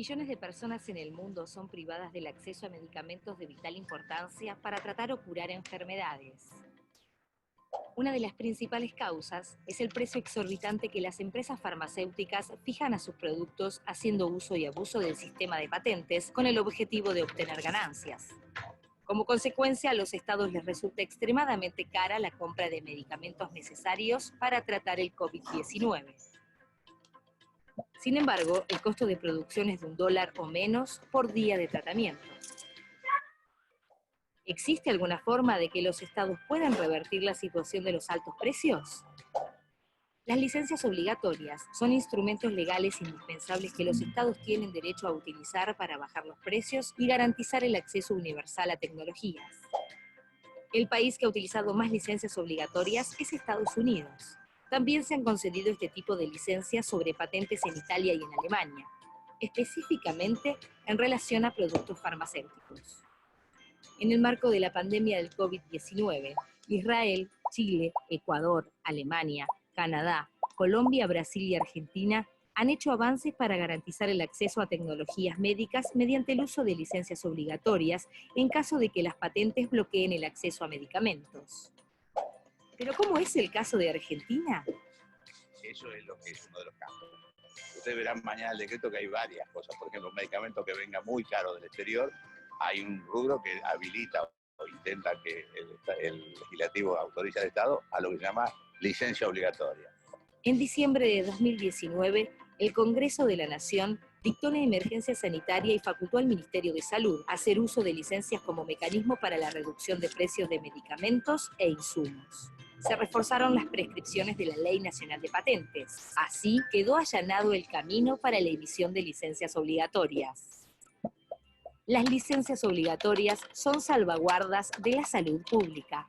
Millones de personas en el mundo son privadas del acceso a medicamentos de vital importancia para tratar o curar enfermedades. Una de las principales causas es el precio exorbitante que las empresas farmacéuticas fijan a sus productos haciendo uso y abuso del sistema de patentes con el objetivo de obtener ganancias. Como consecuencia, a los estados les resulta extremadamente cara la compra de medicamentos necesarios para tratar el COVID-19. Sin embargo, el costo de producción es de $1 o menos por día de tratamiento. ¿Existe alguna forma de que los estados puedan revertir la situación de los altos precios? Las licencias obligatorias son instrumentos legales indispensables que los estados tienen derecho a utilizar para bajar los precios y garantizar el acceso universal a tecnologías. El país que ha utilizado más licencias obligatorias es Estados Unidos. También se han concedido este tipo de licencias sobre patentes en Italia y en Alemania, específicamente en relación a productos farmacéuticos. En el marco de la pandemia del COVID-19, Israel, Chile, Ecuador, Alemania, Canadá, Colombia, Brasil y Argentina han hecho avances para garantizar el acceso a tecnologías médicas mediante el uso de licencias obligatorias en caso de que las patentes bloqueen el acceso a medicamentos. ¿Pero cómo es el caso de Argentina? Eso es lo que es uno de los casos. Ustedes verán mañana el decreto que hay varias cosas. Por ejemplo, un medicamento que venga muy caro del exterior, hay un rubro que habilita o intenta que el legislativo autorice al Estado a lo que se llama licencia obligatoria. En diciembre de 2019, el Congreso de la Nación dictó una emergencia sanitaria y facultó al Ministerio de Salud a hacer uso de licencias como mecanismo para la reducción de precios de medicamentos e insumos. Se reforzaron las prescripciones de la Ley Nacional de Patentes. Así quedó allanado el camino para la emisión de licencias obligatorias. Las licencias obligatorias son salvaguardas de la salud pública.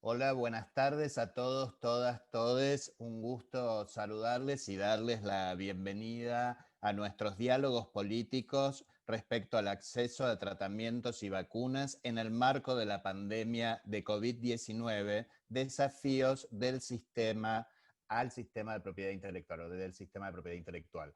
Hola, buenas tardes a todos, todas, todes. Un gusto saludarles y darles la bienvenida a nuestros diálogos políticos respecto al acceso a tratamientos y vacunas en el marco de la pandemia de COVID-19, desafíos del sistema al sistema de propiedad intelectual o del sistema de propiedad intelectual.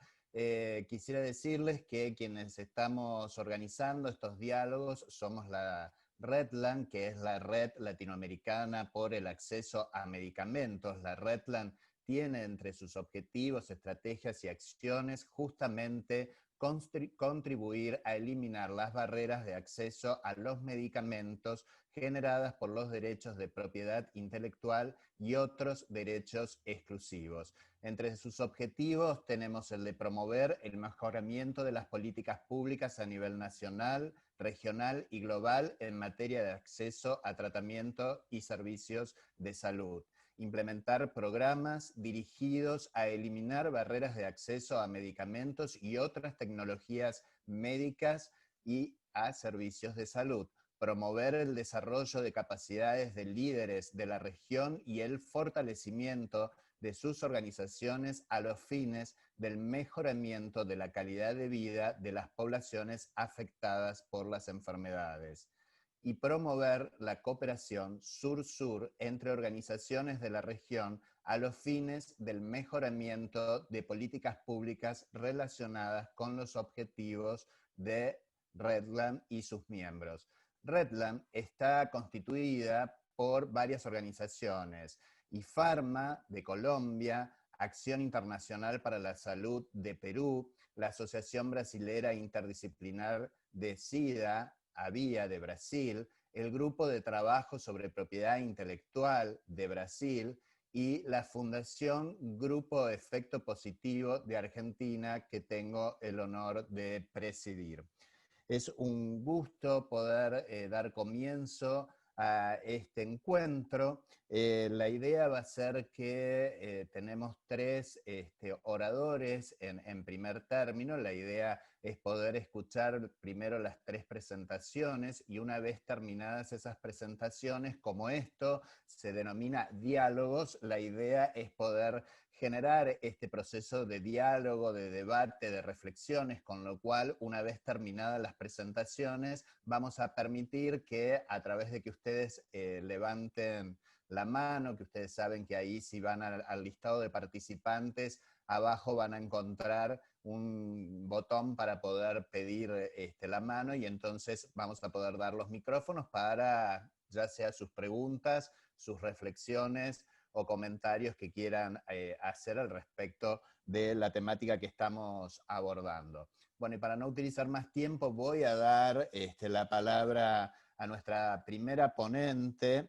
Quisiera decirles que quienes estamos organizando estos diálogos somos la REDLAN, que es la Red Latinoamericana por el Acceso a Medicamentos. La REDLAN tiene entre sus objetivos, estrategias y acciones justamente contribuir a eliminar las barreras de acceso a los medicamentos generadas por los derechos de propiedad intelectual y otros derechos exclusivos. Entre sus objetivos tenemos el de promover el mejoramiento de las políticas públicas a nivel nacional, regional y global en materia de acceso a tratamiento y servicios de salud. Implementar programas dirigidos a eliminar barreras de acceso a medicamentos y otras tecnologías médicas y a servicios de salud. Promover el desarrollo de capacidades de líderes de la región y el fortalecimiento de sus organizaciones a los fines del mejoramiento de la calidad de vida de las poblaciones afectadas por las enfermedades. Y promover la cooperación sur-sur entre organizaciones de la región a los fines del mejoramiento de políticas públicas relacionadas con los objetivos de REDLAN y sus miembros. REDLAN está constituida por varias organizaciones: IFARMA de Colombia, Acción Internacional para la Salud de Perú, la Asociación Brasilera Interdisciplinar de SIDA, ABIA de Brasil, el Grupo de Trabajo sobre Propiedad Intelectual de Brasil y la Fundación Grupo Efecto Positivo de Argentina, que tengo el honor de presidir. Es un gusto poder dar comienzo a este encuentro. La idea va a ser que tenemos tres oradores en primer término. La idea es poder escuchar primero las 3 presentaciones y una vez terminadas esas presentaciones, como esto se denomina diálogos, la idea es poder generar este proceso de diálogo, de debate, de reflexiones, con lo cual, una vez terminadas las presentaciones, vamos a permitir que a través de que ustedes levanten la mano, que ustedes saben que ahí si van al listado de participantes, abajo van a encontrar un botón para poder pedir la mano y entonces vamos a poder dar los micrófonos para ya sea sus preguntas, sus reflexiones o comentarios que quieran hacer al respecto de la temática que estamos abordando. Bueno, y para no utilizar más tiempo voy a dar la palabra a nuestra primera ponente,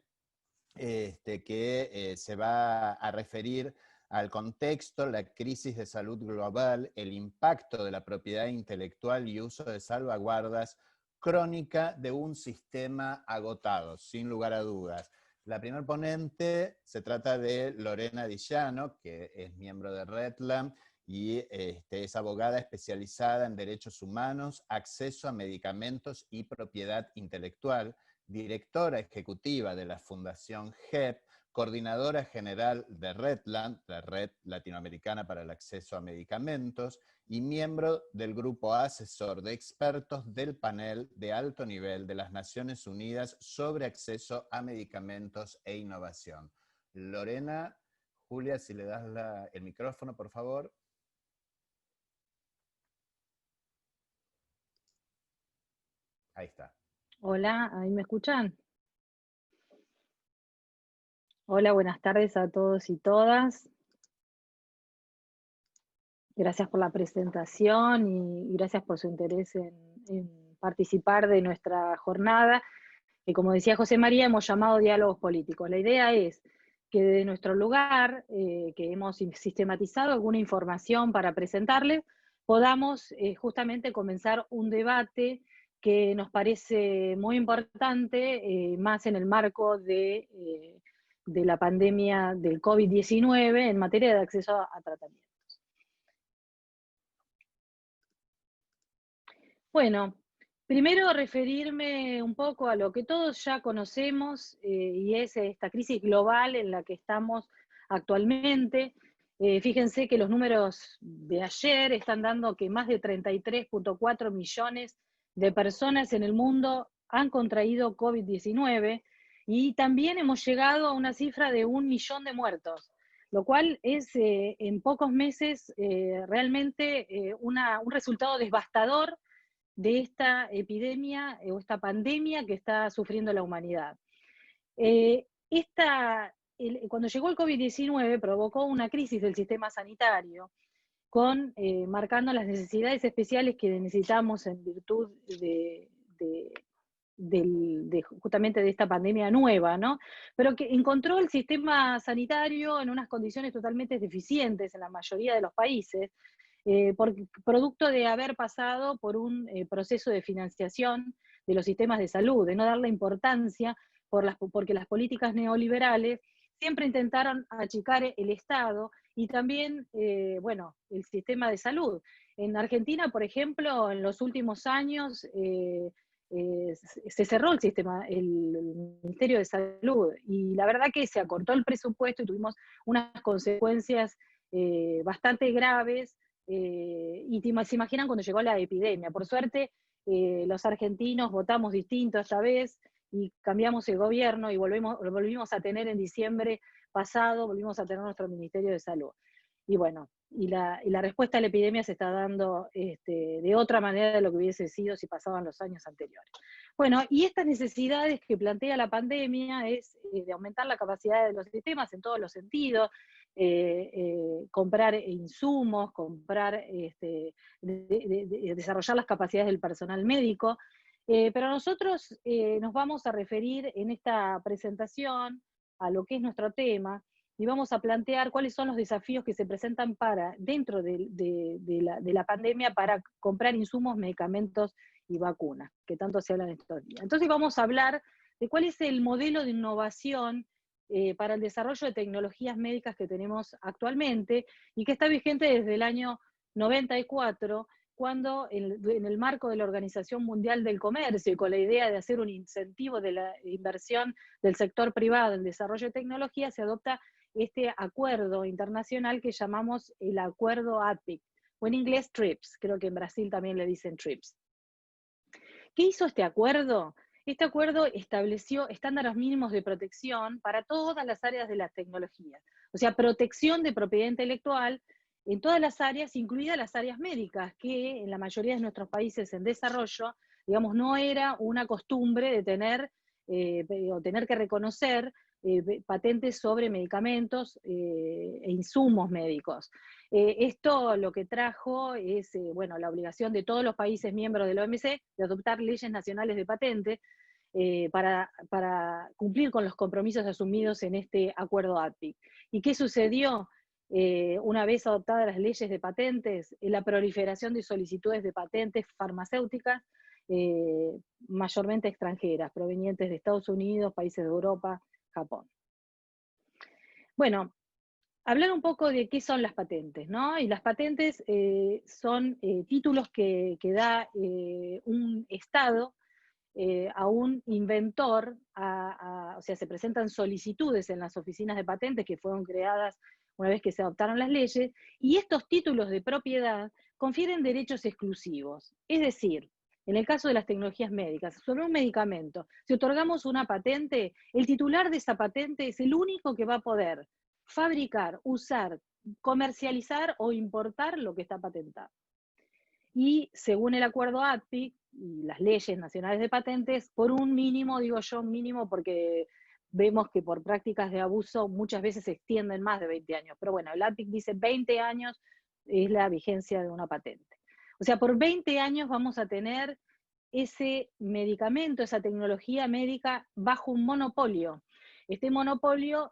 que se va a referir al contexto, la crisis de salud global, el impacto de la propiedad intelectual y uso de salvaguardas, crónica de un sistema agotado, sin lugar a dudas. La primer ponente se trata de Lorena Di Llano, que es miembro de Redland y es abogada especializada en derechos humanos, acceso a medicamentos y propiedad intelectual, directora ejecutiva de la Fundación GEP, coordinadora general de Redland, la Red Latinoamericana para el Acceso a Medicamentos, y miembro del grupo asesor de expertos del panel de alto nivel de las Naciones Unidas sobre acceso a medicamentos e innovación. Lorena, Julia, si le das el micrófono, por favor. Ahí está. Hola, ¿ahí me escuchan? Hola, buenas tardes a todos y todas. Gracias por la presentación y gracias por su interés en participar de nuestra jornada, que como decía José María, hemos llamado diálogos políticos. La idea es que de nuestro lugar, que hemos sistematizado alguna información para presentarles, podamos justamente comenzar un debate que nos parece muy importante, más en el marco de la pandemia del COVID-19 en materia de acceso a tratamientos. Bueno, primero referirme un poco a lo que todos ya conocemos y es esta crisis global en la que estamos actualmente. Fíjense que los números de ayer están dando que más de 33.4 millones de personas en el mundo han contraído COVID-19 y también hemos llegado a una cifra de 1 millón de muertos, lo cual es en pocos meses realmente un resultado devastador de esta epidemia o esta pandemia que está sufriendo la humanidad. Cuando llegó el COVID-19 provocó una crisis del sistema sanitario, marcando las necesidades especiales que necesitamos en virtud justamente de esta pandemia nueva, ¿no? Pero que encontró el sistema sanitario en unas condiciones totalmente deficientes en la mayoría de los países, producto de haber pasado por un proceso de financiación de los sistemas de salud, de no darle importancia porque las políticas neoliberales siempre intentaron achicar el Estado y también, el sistema de salud. En Argentina, por ejemplo, en los últimos años se cerró el Ministerio de Salud y la verdad que se acortó el presupuesto y tuvimos unas consecuencias bastante graves. Y se imaginan cuando llegó la epidemia. Por suerte, los argentinos votamos distinto esta vez y cambiamos el gobierno y volvimos a tener en diciembre pasado, volvimos a tener nuestro Ministerio de Salud. Y bueno, y la respuesta a la epidemia se está dando de otra manera de lo que hubiese sido si pasaban los años anteriores. Bueno, y estas necesidades que plantea la pandemia es de aumentar la capacidad de los sistemas en todos los sentidos, comprar insumos, desarrollar las capacidades del personal médico, pero nosotros nos vamos a referir en esta presentación a lo que es nuestro tema y vamos a plantear cuáles son los desafíos que se presentan dentro de la pandemia para comprar insumos, medicamentos y vacunas, que tanto se habla en estos días. Entonces vamos a hablar de cuál es el modelo de innovación para el desarrollo de tecnologías médicas que tenemos actualmente y que está vigente desde el año 94, cuando en el marco de la Organización Mundial del Comercio y con la idea de hacer un incentivo de la inversión del sector privado en desarrollo de tecnología, se adopta este acuerdo internacional que llamamos el Acuerdo ATIC, o en inglés TRIPS, creo que en Brasil también le dicen TRIPS. ¿Qué hizo este acuerdo? Este acuerdo estableció estándares mínimos de protección para todas las áreas de las tecnologías, o sea, protección de propiedad intelectual en todas las áreas, incluidas las áreas médicas, que en la mayoría de nuestros países en desarrollo, digamos, no era una costumbre de tener o tener que reconocer patentes sobre medicamentos e insumos médicos. Esto lo que trajo es bueno, la obligación de todos los países miembros de la OMC de adoptar leyes nacionales de patente para cumplir con los compromisos asumidos en este acuerdo ATIC. ¿Y qué sucedió? Una vez adoptadas las leyes de patentes, la proliferación de solicitudes de patentes farmacéuticas, mayormente extranjeras, provenientes de Estados Unidos, países de Europa, Japón. Bueno, hablar un poco de qué son las patentes, ¿no? Y las patentes son títulos que da un Estado a un inventor, o sea, se presentan solicitudes en las oficinas de patentes que fueron creadas una vez que se adoptaron las leyes, y estos títulos de propiedad confieren derechos exclusivos. Es decir, en el caso de las tecnologías médicas, sobre un medicamento, si otorgamos una patente, el titular de esa patente es el único que va a poder fabricar, usar, comercializar o importar lo que está patentado. Y según el acuerdo ATIC y las leyes nacionales de patentes, por un mínimo, digo yo mínimo porque vemos que por prácticas de abuso muchas veces se extienden más de 20 años, pero bueno, el ATIC dice 20 años es la vigencia de una patente. O sea, por 20 años vamos a tener ese medicamento, esa tecnología médica bajo un monopolio. Este monopolio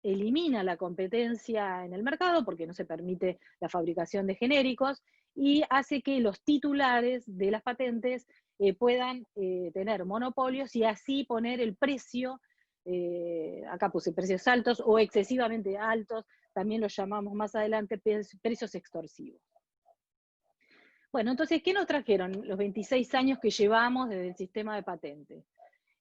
elimina la competencia en el mercado porque no se permite la fabricación de genéricos y hace que los titulares de las patentes puedan tener monopolios y así poner el precio, acá puse precios altos o excesivamente altos, también los llamamos más adelante precios extorsivos. Bueno, entonces, ¿qué nos trajeron los 26 años que llevamos desde el sistema de patentes?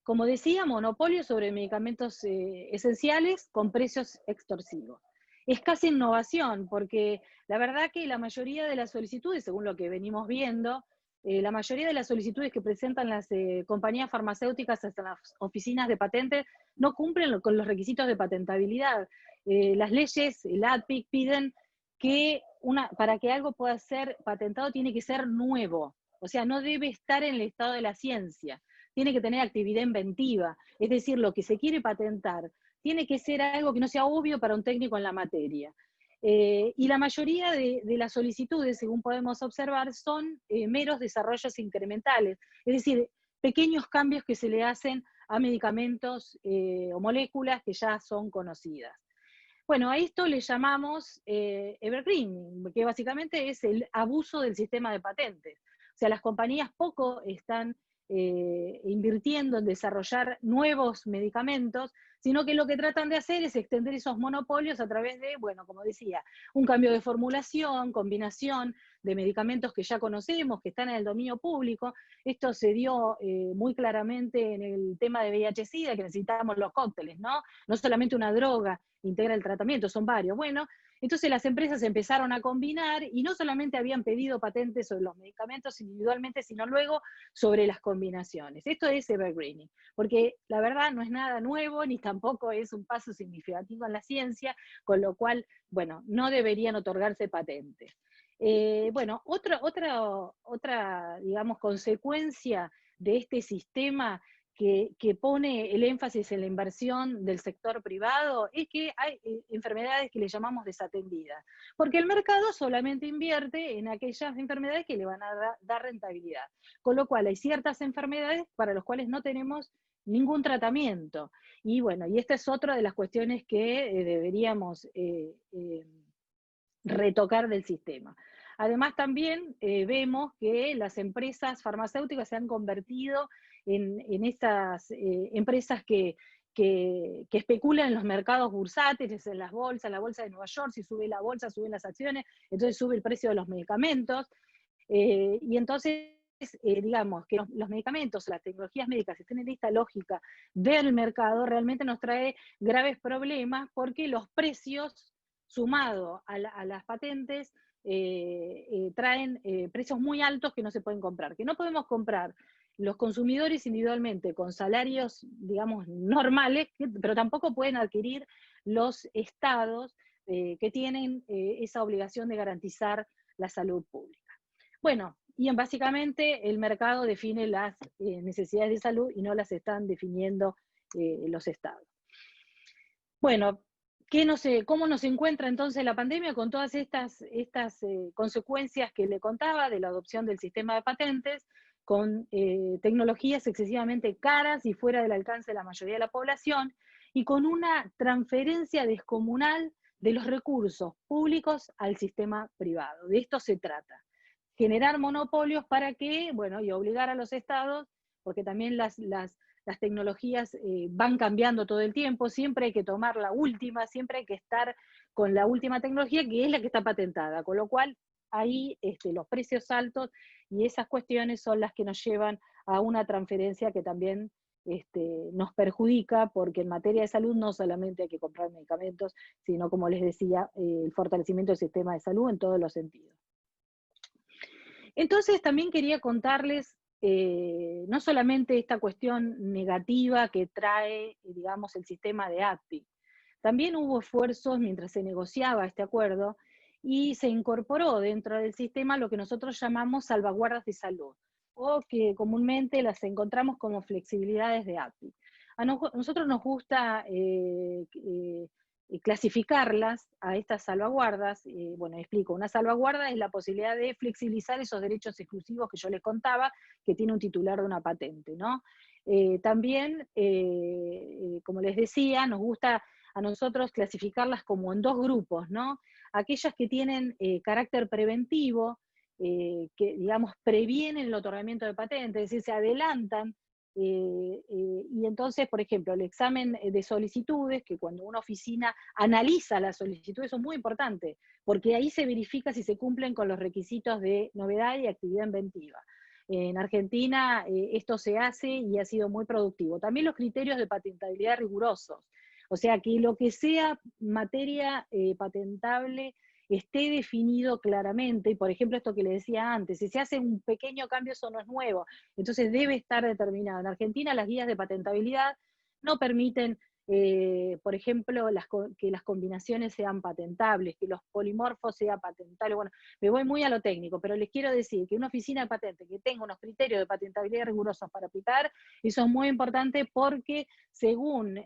Como decía, monopolio sobre medicamentos esenciales con precios extorsivos. Escasa innovación, porque la verdad que la mayoría de las solicitudes, según lo que venimos viendo, la mayoría de las solicitudes que presentan las compañías farmacéuticas hasta las oficinas de patentes no cumplen con los requisitos de patentabilidad. Las leyes, el ATIC, piden que para que algo pueda ser patentado tiene que ser nuevo, o sea, no debe estar en el estado de la ciencia, tiene que tener actividad inventiva, es decir, lo que se quiere patentar tiene que ser algo que no sea obvio para un técnico en la materia. Y la mayoría de las solicitudes, según podemos observar, son meros desarrollos incrementales, es decir, pequeños cambios que se le hacen a medicamentos o moléculas que ya son conocidas. Bueno, a esto le llamamos evergreening, que básicamente es el abuso del sistema de patentes. O sea, las compañías poco están invirtiendo en desarrollar nuevos medicamentos, sino que lo que tratan de hacer es extender esos monopolios a través de, bueno, como decía, un cambio de formulación, combinación de medicamentos que ya conocemos, que están en el dominio público. Esto se dio muy claramente en el tema de VIH-Sida, que necesitábamos los cócteles, ¿no? No solamente una droga integra el tratamiento, son varios. Bueno, entonces las empresas empezaron a combinar y no solamente habían pedido patentes sobre los medicamentos individualmente, sino luego sobre las combinaciones. Esto es evergreening, porque la verdad no es nada nuevo, ni tampoco es un paso significativo en la ciencia, con lo cual, bueno, no deberían otorgarse patentes. Bueno, otra, digamos, consecuencia de este sistema que pone el énfasis en la inversión del sector privado es que hay enfermedades que le llamamos desatendidas, porque el mercado solamente invierte en aquellas enfermedades que le van a dar rentabilidad, con lo cual hay ciertas enfermedades para las cuales no tenemos ningún tratamiento. Y bueno, y esta es otra de las cuestiones que deberíamos retocar del sistema. Además también vemos que las empresas farmacéuticas se han convertido en estas empresas que especulan en los mercados bursátiles, en las bolsas, la bolsa de Nueva York, si sube la bolsa, suben las acciones, entonces sube el precio de los medicamentos. Y entonces, digamos, que los medicamentos, las tecnologías médicas estén en esta lógica del mercado, realmente nos trae graves problemas porque los precios, sumados a las patentes, traen precios muy altos que no se pueden comprar, que no podemos comprar los consumidores individualmente con salarios, digamos, normales, pero tampoco pueden adquirir los estados que tienen esa obligación de garantizar la salud pública. Bueno, y básicamente el mercado define las necesidades de salud y no las están definiendo los estados. Bueno, ¿cómo nos encuentra entonces la pandemia con todas estas consecuencias que le contaba de la adopción del sistema de patentes, con tecnologías excesivamente caras y fuera del alcance de la mayoría de la población, y con una transferencia descomunal de los recursos públicos al sistema privado? De esto se trata. Generar monopolios para que, bueno, y obligar a los estados, porque también las tecnologías van cambiando todo el tiempo, siempre hay que tomar la última, siempre hay que estar con la última tecnología, que es la que está patentada, con lo cual ahí los precios altos y esas cuestiones son las que nos llevan a una transferencia que también nos perjudica, porque en materia de salud no solamente hay que comprar medicamentos, sino, como les decía, el fortalecimiento del sistema de salud en todos los sentidos. Entonces también quería contarles no solamente esta cuestión negativa que trae, digamos, el sistema de API, también hubo esfuerzos mientras se negociaba este acuerdo y se incorporó dentro del sistema lo que nosotros llamamos salvaguardas de salud, o que comúnmente las encontramos como flexibilidades de API. A nosotros nos gusta clasificarlas a estas salvaguardas. Bueno, explico, una salvaguarda es la posibilidad de flexibilizar esos derechos exclusivos que yo les contaba, que tiene un titular de una patente, ¿no? También, como les decía, nos gusta a nosotros clasificarlas como en dos grupos, ¿no? Aquellas que tienen carácter preventivo, que, digamos, previenen el otorgamiento de patentes, es decir, se adelantan. Y entonces, por ejemplo, el examen de solicitudes, que cuando una oficina analiza las solicitudes, eso es muy importante, porque ahí se verifica si se cumplen con los requisitos de novedad y actividad inventiva. En Argentina esto se hace y ha sido muy productivo. También los criterios de patentabilidad rigurosos, o sea, que lo que sea materia patentable esté definido claramente, y por ejemplo esto que le decía antes, si se hace un pequeño cambio eso no es nuevo, entonces debe estar determinado. En Argentina las guías de patentabilidad no permiten, por ejemplo, que las combinaciones sean patentables, que los polimorfos sean patentables. Bueno, me voy muy a lo técnico, pero les quiero decir que una oficina de patente que tenga unos criterios de patentabilidad rigurosos para aplicar, eso es muy importante porque según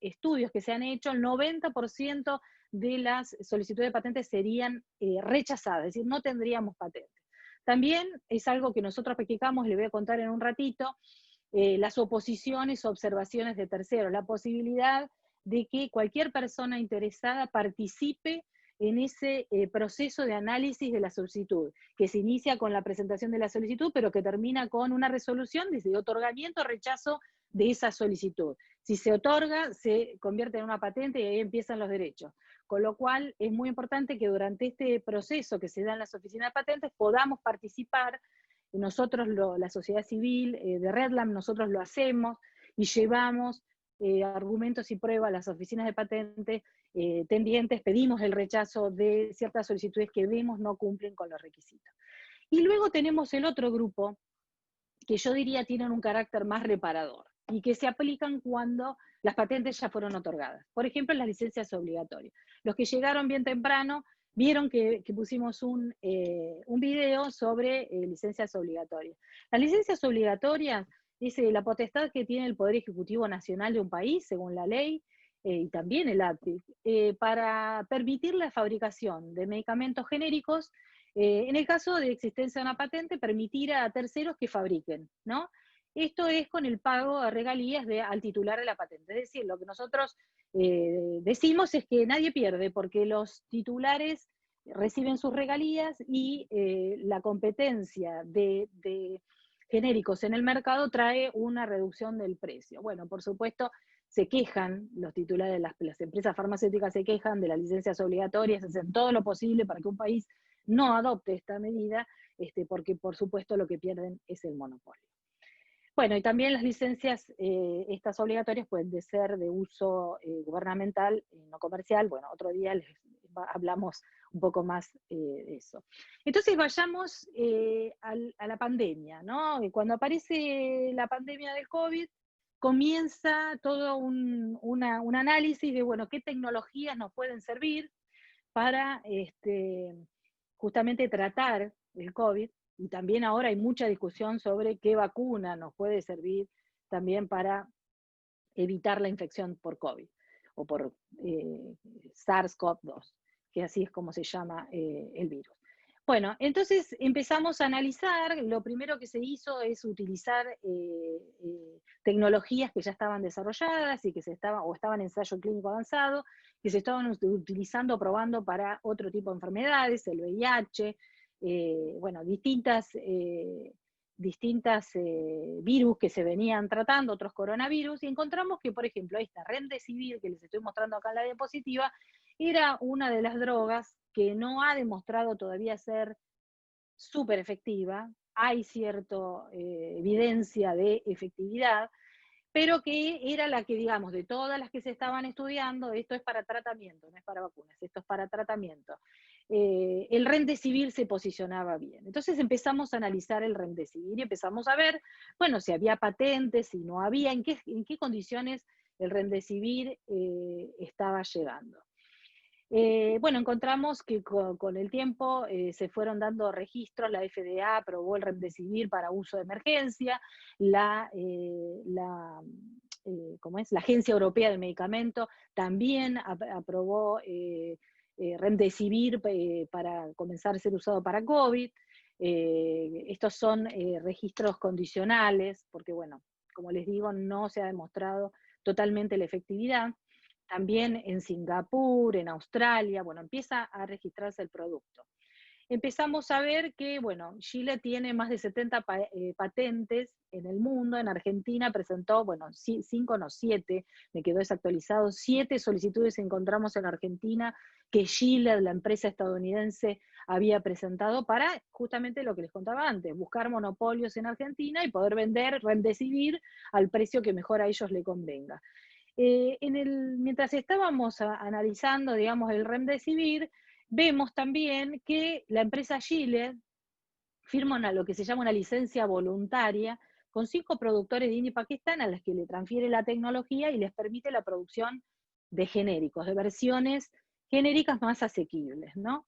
estudios que se han hecho, el 90% de las solicitudes de patentes serían rechazadas, es decir, no tendríamos patentes. También es algo que nosotros practicamos, le voy a contar en un ratito, las oposiciones o observaciones de terceros, la posibilidad de que cualquier persona interesada participe en ese proceso de análisis de la solicitud, que se inicia con la presentación de la solicitud, pero que termina con una resolución de otorgamiento o rechazo de esa solicitud. Si se otorga, se convierte en una patente y ahí empiezan los derechos. Con lo cual es muy importante que durante este proceso que se da en las oficinas de patentes podamos participar. Nosotros, la sociedad civil de Redlam, nosotros lo hacemos y llevamos argumentos y pruebas a las oficinas de patentes tendientes, pedimos el rechazo de ciertas solicitudes que vemos no cumplen con los requisitos. Y luego tenemos el otro grupo, que yo diría tienen un carácter más reparador, y que se aplican cuando las patentes ya fueron otorgadas. Por ejemplo, las licencias obligatorias. Los que llegaron bien temprano vieron que pusimos un video sobre licencias obligatorias. Las licencias obligatorias es la potestad que tiene el Poder Ejecutivo Nacional de un país, según la ley, y también el ATIC, para permitir la fabricación de medicamentos genéricos, en el caso de existencia de una patente, permitir a terceros que fabriquen, ¿no? Esto es con el pago de regalías al titular de la patente. Es decir, lo que nosotros decimos es que nadie pierde, porque los titulares reciben sus regalías y la competencia de genéricos en el mercado trae una reducción del precio. Bueno, por supuesto, se quejan, los titulares, las empresas farmacéuticas se quejan de las licencias obligatorias, hacen todo lo posible para que un país no adopte esta medida, porque por supuesto lo que pierden es el monopolio. Bueno, y también las licencias, estas obligatorias pueden ser de uso gubernamental, no comercial. Bueno, otro día hablamos un poco más de eso. Entonces vayamos a la pandemia, ¿no? Y cuando aparece la pandemia del COVID, comienza todo un análisis de, bueno, qué tecnologías nos pueden servir para justamente tratar el COVID. Y también ahora hay mucha discusión sobre qué vacuna nos puede servir también para evitar la infección por COVID o por SARS-CoV-2, que así es como se llama el virus. Bueno, entonces empezamos a analizar. Lo primero que se hizo es utilizar tecnologías que ya estaban desarrolladas y que estaban en ensayo clínico avanzado, que se estaban utilizando, probando para otro tipo de enfermedades, el VIH, bueno, distintas virus que se venían tratando, otros coronavirus, y encontramos que, por ejemplo, esta Remdesivir, que les estoy mostrando acá en la diapositiva, era una de las drogas que no ha demostrado todavía ser súper efectiva. Hay cierta evidencia de efectividad, pero que era la que, digamos, de todas las que se estaban estudiando, esto es para tratamiento, no es para vacunas, esto es para tratamiento. El Remdesivir se posicionaba bien. Entonces empezamos a analizar el Remdesivir y empezamos a ver, bueno, si había patentes, si no había, en qué condiciones el Remdesivir estaba llegando. Bueno, encontramos que con el tiempo se fueron dando registros. La FDA aprobó el Remdesivir para uso de emergencia, la Agencia Europea del Medicamento también aprobó Remdesivir para comenzar a ser usado para COVID. Estos son registros condicionales, porque bueno, como les digo, no se ha demostrado totalmente la efectividad. También en Singapur, en Australia, bueno, empieza a registrarse el producto. Empezamos a ver que, bueno, Chile tiene más de 70 patentes en el mundo. En Argentina presentó, bueno, 7, me quedó desactualizado, 7 solicitudes encontramos en Argentina que Chile, la empresa estadounidense, había presentado para justamente lo que les contaba antes, buscar monopolios en Argentina y poder vender Remdesivir al precio que mejor a ellos le convenga. Mientras estábamos analizando, digamos, el Remdesivir, vemos también que la empresa Gilead firma lo que se llama una licencia voluntaria con 5 productores de India y Pakistán a las que le transfiere la tecnología y les permite la producción de genéricos, de versiones genéricas más asequibles, ¿no?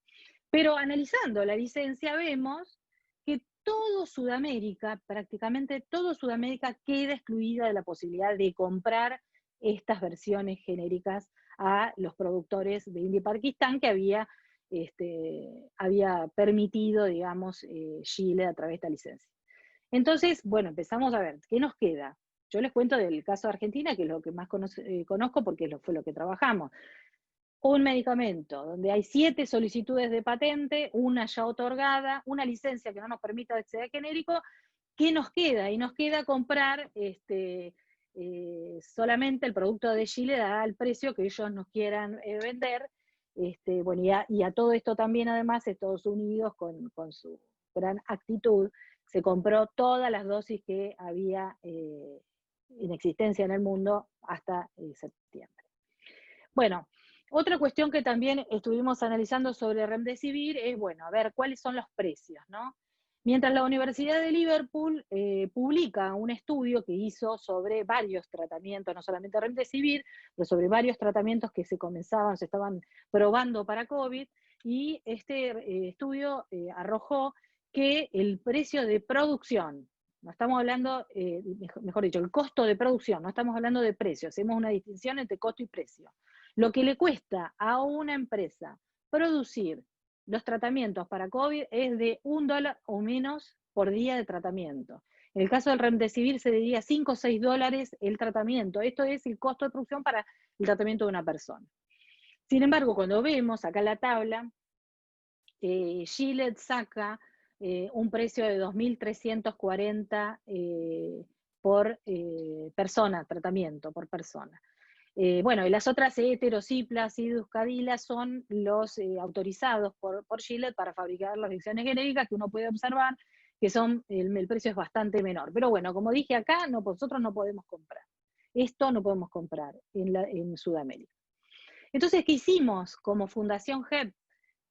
Pero analizando la licencia vemos que todo Sudamérica, prácticamente todo Sudamérica, queda excluida de la posibilidad de comprar estas versiones genéricas a los productores de India y Pakistán que había permitido, digamos, Chile a través de esta licencia. Entonces, bueno, empezamos a ver, ¿qué nos queda? Yo les cuento del caso de Argentina, que es lo que más conozco porque fue lo que trabajamos. Un medicamento donde hay 7 solicitudes de patente, una ya otorgada, una licencia que no nos permita acceder genérico. ¿Qué nos queda? Y nos queda comprar solamente el producto de Chile al precio que ellos nos quieran vender. Bueno, y a todo esto también, además, Estados Unidos, con su gran actitud, se compró todas las dosis que había en existencia en el mundo hasta septiembre. Bueno, otra cuestión que también estuvimos analizando sobre Remdesivir es, bueno, a ver, ¿cuáles son los precios, no? Mientras la Universidad de Liverpool publica un estudio que hizo sobre varios tratamientos, no solamente Remdesivir, pero sobre varios tratamientos que se estaban probando para COVID, y este estudio arrojó que el precio de producción, no estamos hablando, mejor dicho, el costo de producción, no estamos hablando de precio, hacemos una distinción entre costo y precio. Lo que le cuesta a una empresa producir los tratamientos para COVID es de $1 o menos por día de tratamiento. En el caso del Remdesivir se diría $5 o $6 el tratamiento. Esto es el costo de producción para el tratamiento de una persona. Sin embargo, cuando vemos acá la tabla, Gilead saca un precio de 2.340 por persona, tratamiento por persona. Bueno, y las otras Hetero, Cipla, Sidus, Cadila son los autorizados por Gilead para fabricar las inyecciones genéricas que uno puede observar que son, el precio es bastante menor. Pero bueno, como dije acá, nosotros no podemos comprar. Esto no podemos comprar en Sudamérica. Entonces, ¿qué hicimos como Fundación HEP,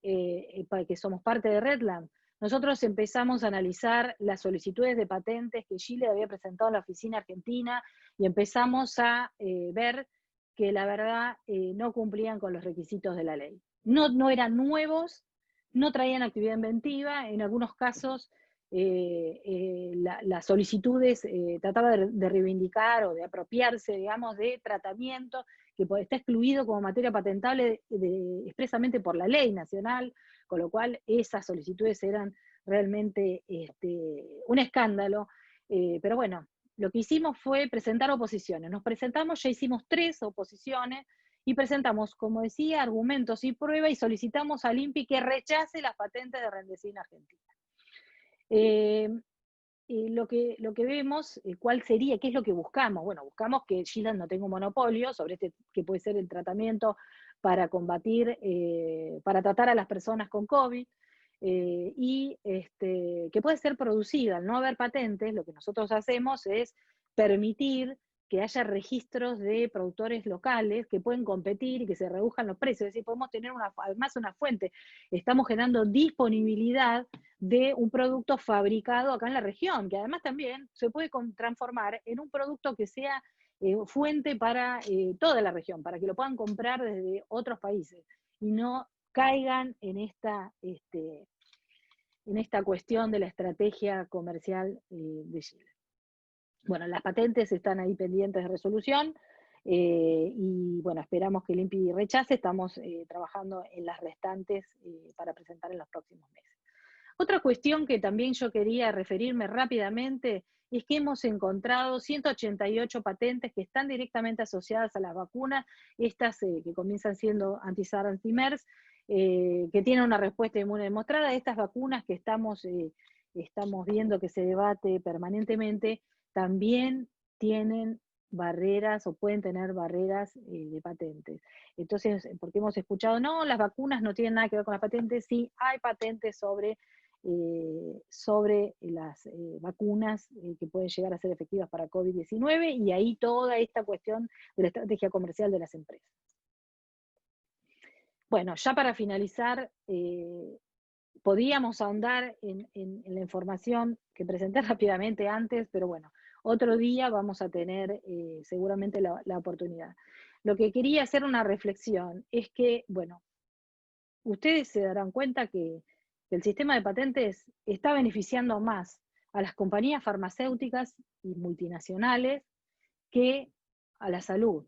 que somos parte de Redland? Nosotros empezamos a analizar las solicitudes de patentes que Gilead había presentado en la oficina argentina y empezamos a ver que la verdad no cumplían con los requisitos de la ley. No eran nuevos, no traían actividad inventiva, en algunos casos las solicitudes trataba de reivindicar o de apropiarse, digamos, de tratamiento que está excluido como materia patentable expresamente por la ley nacional, con lo cual esas solicitudes eran realmente un escándalo, pero bueno, lo que hicimos fue presentar oposiciones. Nos presentamos, ya hicimos 3 oposiciones, y presentamos, como decía, argumentos y pruebas, y solicitamos al INPI que rechace las patentes de Rendecina Argentina. Lo que vemos, ¿cuál sería? ¿Qué es lo que buscamos? Bueno, buscamos que Gilead no tenga un monopolio sobre que puede ser el tratamiento para combatir, para tratar a las personas con COVID, y que puede ser producida. Al no haber patentes, lo que nosotros hacemos es permitir que haya registros de productores locales que pueden competir y que se reduzcan los precios. Es decir, podemos tener además una fuente. Estamos generando disponibilidad de un producto fabricado acá en la región, que además también se puede transformar en un producto que sea fuente para toda la región, para que lo puedan comprar desde otros países y no caigan en esta cuestión de la estrategia comercial de Chile. Bueno, las patentes están ahí pendientes de resolución, y bueno, esperamos que el INPI rechace. Estamos trabajando en las restantes para presentar en los próximos meses. Otra cuestión que también yo quería referirme rápidamente es que hemos encontrado 188 patentes que están directamente asociadas a las vacunas, estas que comienzan siendo anti-SARS, anti-MERS, que tienen una respuesta inmune demostrada. Estas vacunas que estamos viendo que se debate permanentemente, también tienen barreras o pueden tener barreras de patentes. Entonces, porque hemos escuchado, no, las vacunas no tienen nada que ver con las patentes. Sí, hay patentes sobre las vacunas que pueden llegar a ser efectivas para COVID-19, y ahí toda esta cuestión de la estrategia comercial de las empresas. Bueno, ya para finalizar, podíamos ahondar en la información que presenté rápidamente antes, pero bueno, otro día vamos a tener seguramente la oportunidad. Lo que quería hacer una reflexión es que, bueno, ustedes se darán cuenta que el sistema de patentes está beneficiando más a las compañías farmacéuticas y multinacionales que a la salud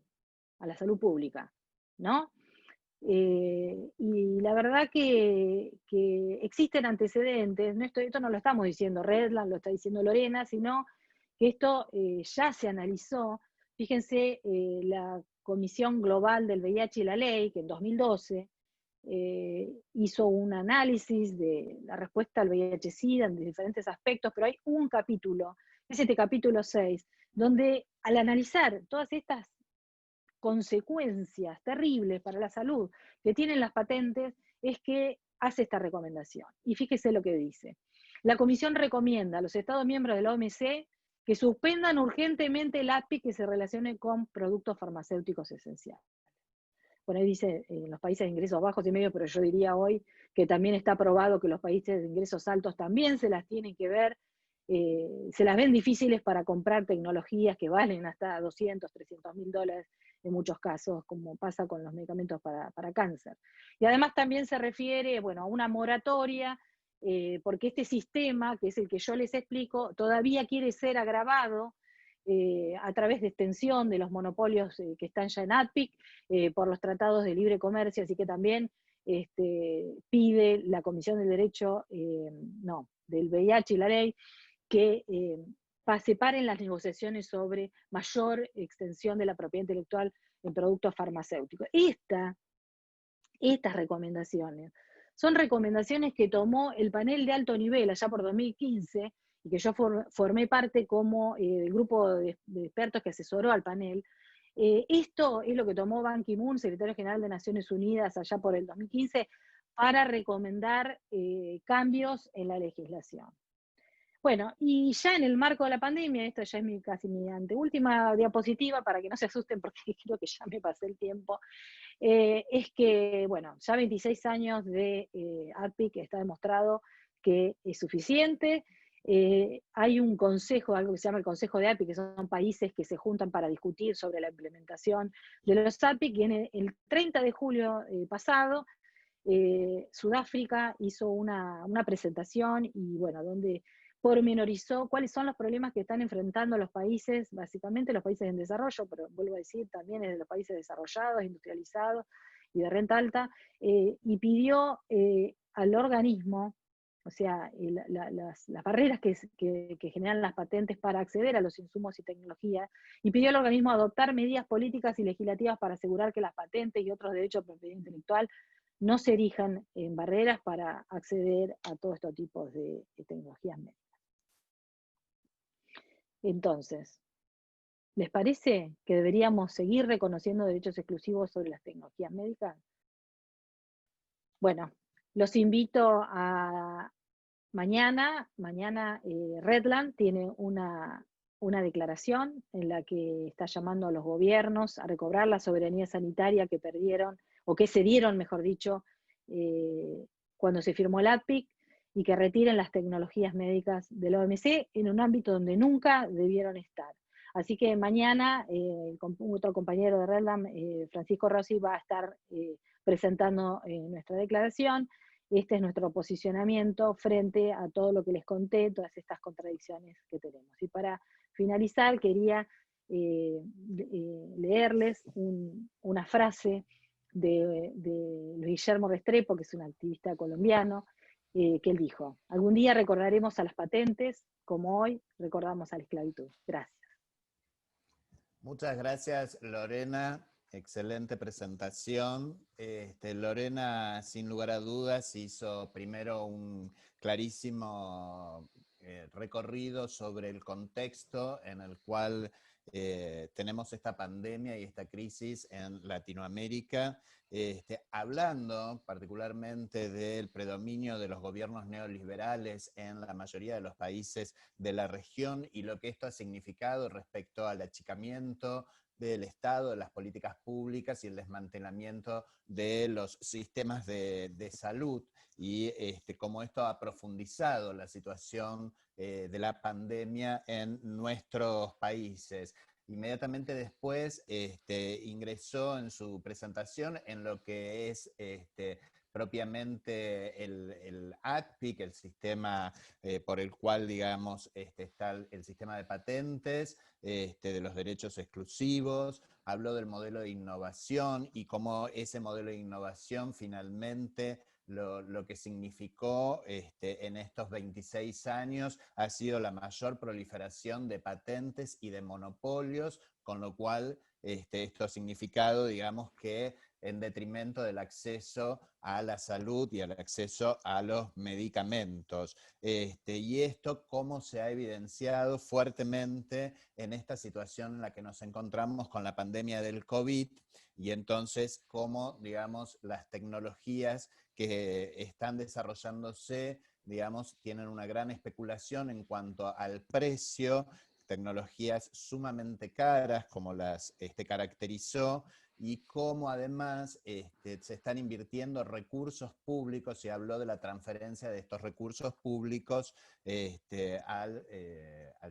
pública, ¿no? Y la verdad que existen antecedentes, ¿no? Esto no lo estamos diciendo Redland, lo está diciendo Lorena, sino que esto ya se analizó. Fíjense, la Comisión Global del VIH y la Ley, que en 2012 hizo un análisis de la respuesta al VIH-Sida en diferentes aspectos, pero hay un capítulo, es este capítulo 6, donde al analizar todas estas consecuencias terribles para la salud que tienen las patentes, es que hace esta recomendación. Y fíjese lo que dice. La Comisión recomienda a los Estados miembros de la OMC que suspendan urgentemente el API que se relacione con productos farmacéuticos esenciales. Bueno, ahí dice los países de ingresos bajos y medios, pero yo diría hoy que también está probado que los países de ingresos altos también se las tienen que ver, se las ven difíciles para comprar tecnologías que valen hasta 200, 300 mil dólares en muchos casos, como pasa con los medicamentos para cáncer. Y además también se refiere, bueno, a una moratoria, porque este sistema, que es el que yo les explico, todavía quiere ser agravado a través de extensión de los monopolios que están ya en ADPIC, por los tratados de libre comercio, así que también pide la Comisión del Derecho, del VIH y la ley, que separen las negociaciones sobre mayor extensión de la propiedad intelectual en productos farmacéuticos. Estas recomendaciones son recomendaciones que tomó el panel de alto nivel allá por 2015, y que yo formé parte como el grupo de expertos que asesoró al panel, Esto es lo que tomó Ban Ki-moon, secretario general de Naciones Unidas, allá por el 2015, para recomendar cambios en la legislación. Bueno, y ya en el marco de la pandemia, esto ya es casi mi anteúltima diapositiva, para que no se asusten porque creo que ya me pasé el tiempo, es que, bueno, ya 26 años de ADPIC está demostrado que es suficiente. Hay un consejo, algo que se llama el Consejo de ADPIC, que son países que se juntan para discutir sobre la implementación de los ADPIC, y el 30 de julio pasado, Sudáfrica hizo una presentación y, bueno, donde pormenorizó cuáles son los problemas que están enfrentando los países, básicamente los países en desarrollo, pero vuelvo a decir, también es de los países desarrollados, industrializados y de renta alta, y pidió al organismo, o sea, las barreras que generan las patentes para acceder a los insumos y tecnologías, y pidió al organismo adoptar medidas políticas y legislativas para asegurar que las patentes y otros derechos de propiedad intelectual no se erijan en barreras para acceder a todos estos tipos de tecnologías médicas. Entonces, ¿les parece que deberíamos seguir reconociendo derechos exclusivos sobre las tecnologías médicas? Bueno, los invito a mañana Redland tiene una declaración en la que está llamando a los gobiernos a recobrar la soberanía sanitaria que perdieron, o que cedieron, mejor dicho, cuando se firmó el ADPIC, y que retiren las tecnologías médicas del OMC en un ámbito donde nunca debieron estar. Así que mañana otro compañero de Redland, Francisco Rossi, va a estar presentando nuestra declaración. Este es nuestro posicionamiento frente a todo lo que les conté, todas estas contradicciones que tenemos. Y para finalizar, quería leerles una frase de Luis Guillermo Restrepo, que es un activista colombiano, que él dijo: algún día recordaremos a las patentes como hoy recordamos a la esclavitud. Gracias. Muchas gracias, Lorena. Excelente presentación. Lorena, sin lugar a dudas, hizo primero un clarísimo recorrido sobre el contexto en el cual tenemos esta pandemia y esta crisis en Latinoamérica, hablando particularmente del predominio de los gobiernos neoliberales en la mayoría de los países de la región y lo que esto ha significado respecto al achicamiento del Estado, de las políticas públicas y el desmantelamiento de los sistemas de salud, y cómo esto ha profundizado la situación de la pandemia en nuestros países. Inmediatamente después ingresó en su presentación en lo que es propiamente el ADPIC, el sistema por el cual, digamos, está el sistema de patentes, de los derechos exclusivos. Habló del modelo de innovación y cómo ese modelo de innovación finalmente lo que significó en estos 26 años ha sido la mayor proliferación de patentes y de monopolios, con lo cual esto ha significado, digamos, que en detrimento del acceso a la salud y al acceso a los medicamentos. Y esto cómo se ha evidenciado fuertemente en esta situación en la que nos encontramos con la pandemia del COVID, y entonces cómo, digamos, las tecnologías que están desarrollándose, digamos, tienen una gran especulación en cuanto al precio, tecnologías sumamente caras como las caracterizó, y cómo además se están invirtiendo recursos públicos, y habló de la transferencia de estos recursos públicos al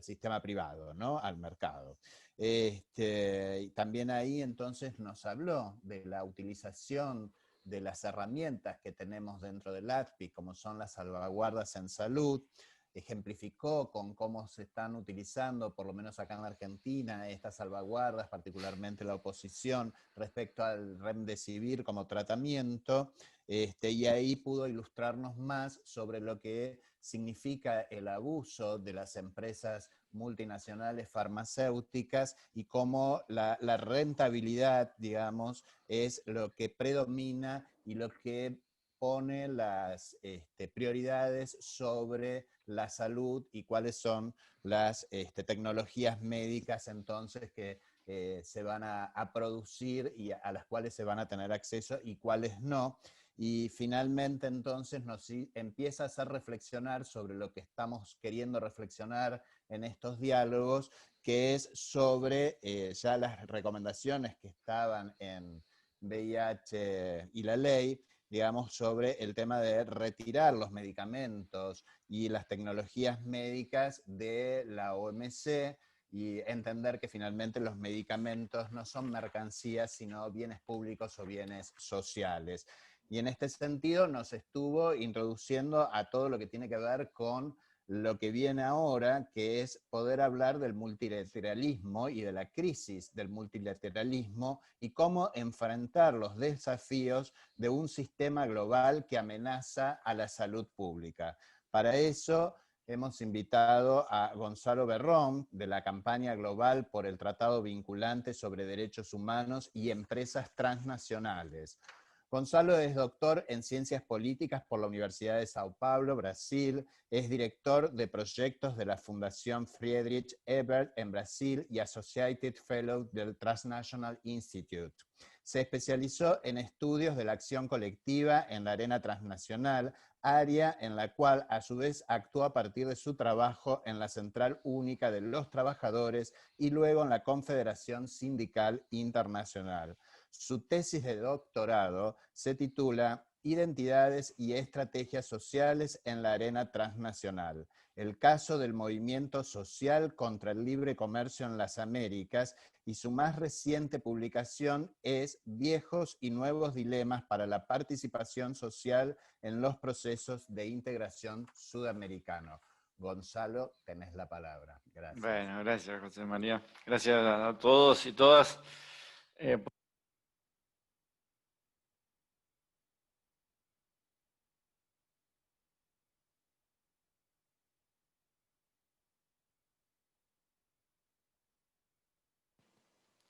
sistema privado, ¿no? Al mercado. Y también ahí entonces nos habló de la utilización de las herramientas que tenemos dentro del ADPIC, como son las salvaguardas en salud. Ejemplificó con cómo se están utilizando, por lo menos acá en la Argentina, estas salvaguardas, particularmente la oposición, respecto al Remdesivir como tratamiento, y ahí pudo ilustrarnos más sobre lo que significa el abuso de las empresas multinacionales farmacéuticas y cómo la rentabilidad, digamos, es lo que predomina y lo que pone las prioridades sobre la salud, y cuáles son las tecnologías médicas entonces que se van a producir y a las cuales se van a tener acceso y cuáles no. Y finalmente entonces nos empieza a hacer reflexionar sobre lo que estamos queriendo reflexionar en estos diálogos, que es sobre ya las recomendaciones que estaban en VIH y la ley, digamos, sobre el tema de retirar los medicamentos y las tecnologías médicas de la OMC y entender que finalmente los medicamentos no son mercancías, sino bienes públicos o bienes sociales. Y en este sentido nos estuvo introduciendo a todo lo que tiene que ver con lo que viene ahora, que es poder hablar del multilateralismo y de la crisis del multilateralismo y cómo enfrentar los desafíos de un sistema global que amenaza a la salud pública. Para eso hemos invitado a Gonzalo Berrón, de la campaña global por el Tratado Vinculante sobre Derechos Humanos y Empresas Transnacionales. Gonzalo es doctor en Ciencias Políticas por la Universidad de Sao Paulo, Brasil, es director de proyectos de la Fundación Friedrich Ebert en Brasil y Associated Fellow del Transnational Institute. Se especializó en estudios de la acción colectiva en la arena transnacional, área en la cual a su vez actuó a partir de su trabajo en la Central Única de los Trabajadores y luego en la Confederación Sindical Internacional. Su tesis de doctorado se titula Identidades y estrategias sociales en la arena transnacional. El caso del movimiento social contra el libre comercio en las Américas, y su más reciente publicación es Viejos y nuevos dilemas para la participación social en los procesos de integración sudamericano. Gonzalo, tenés la palabra. Gracias. Bueno, gracias, José María. Gracias a todos y todas.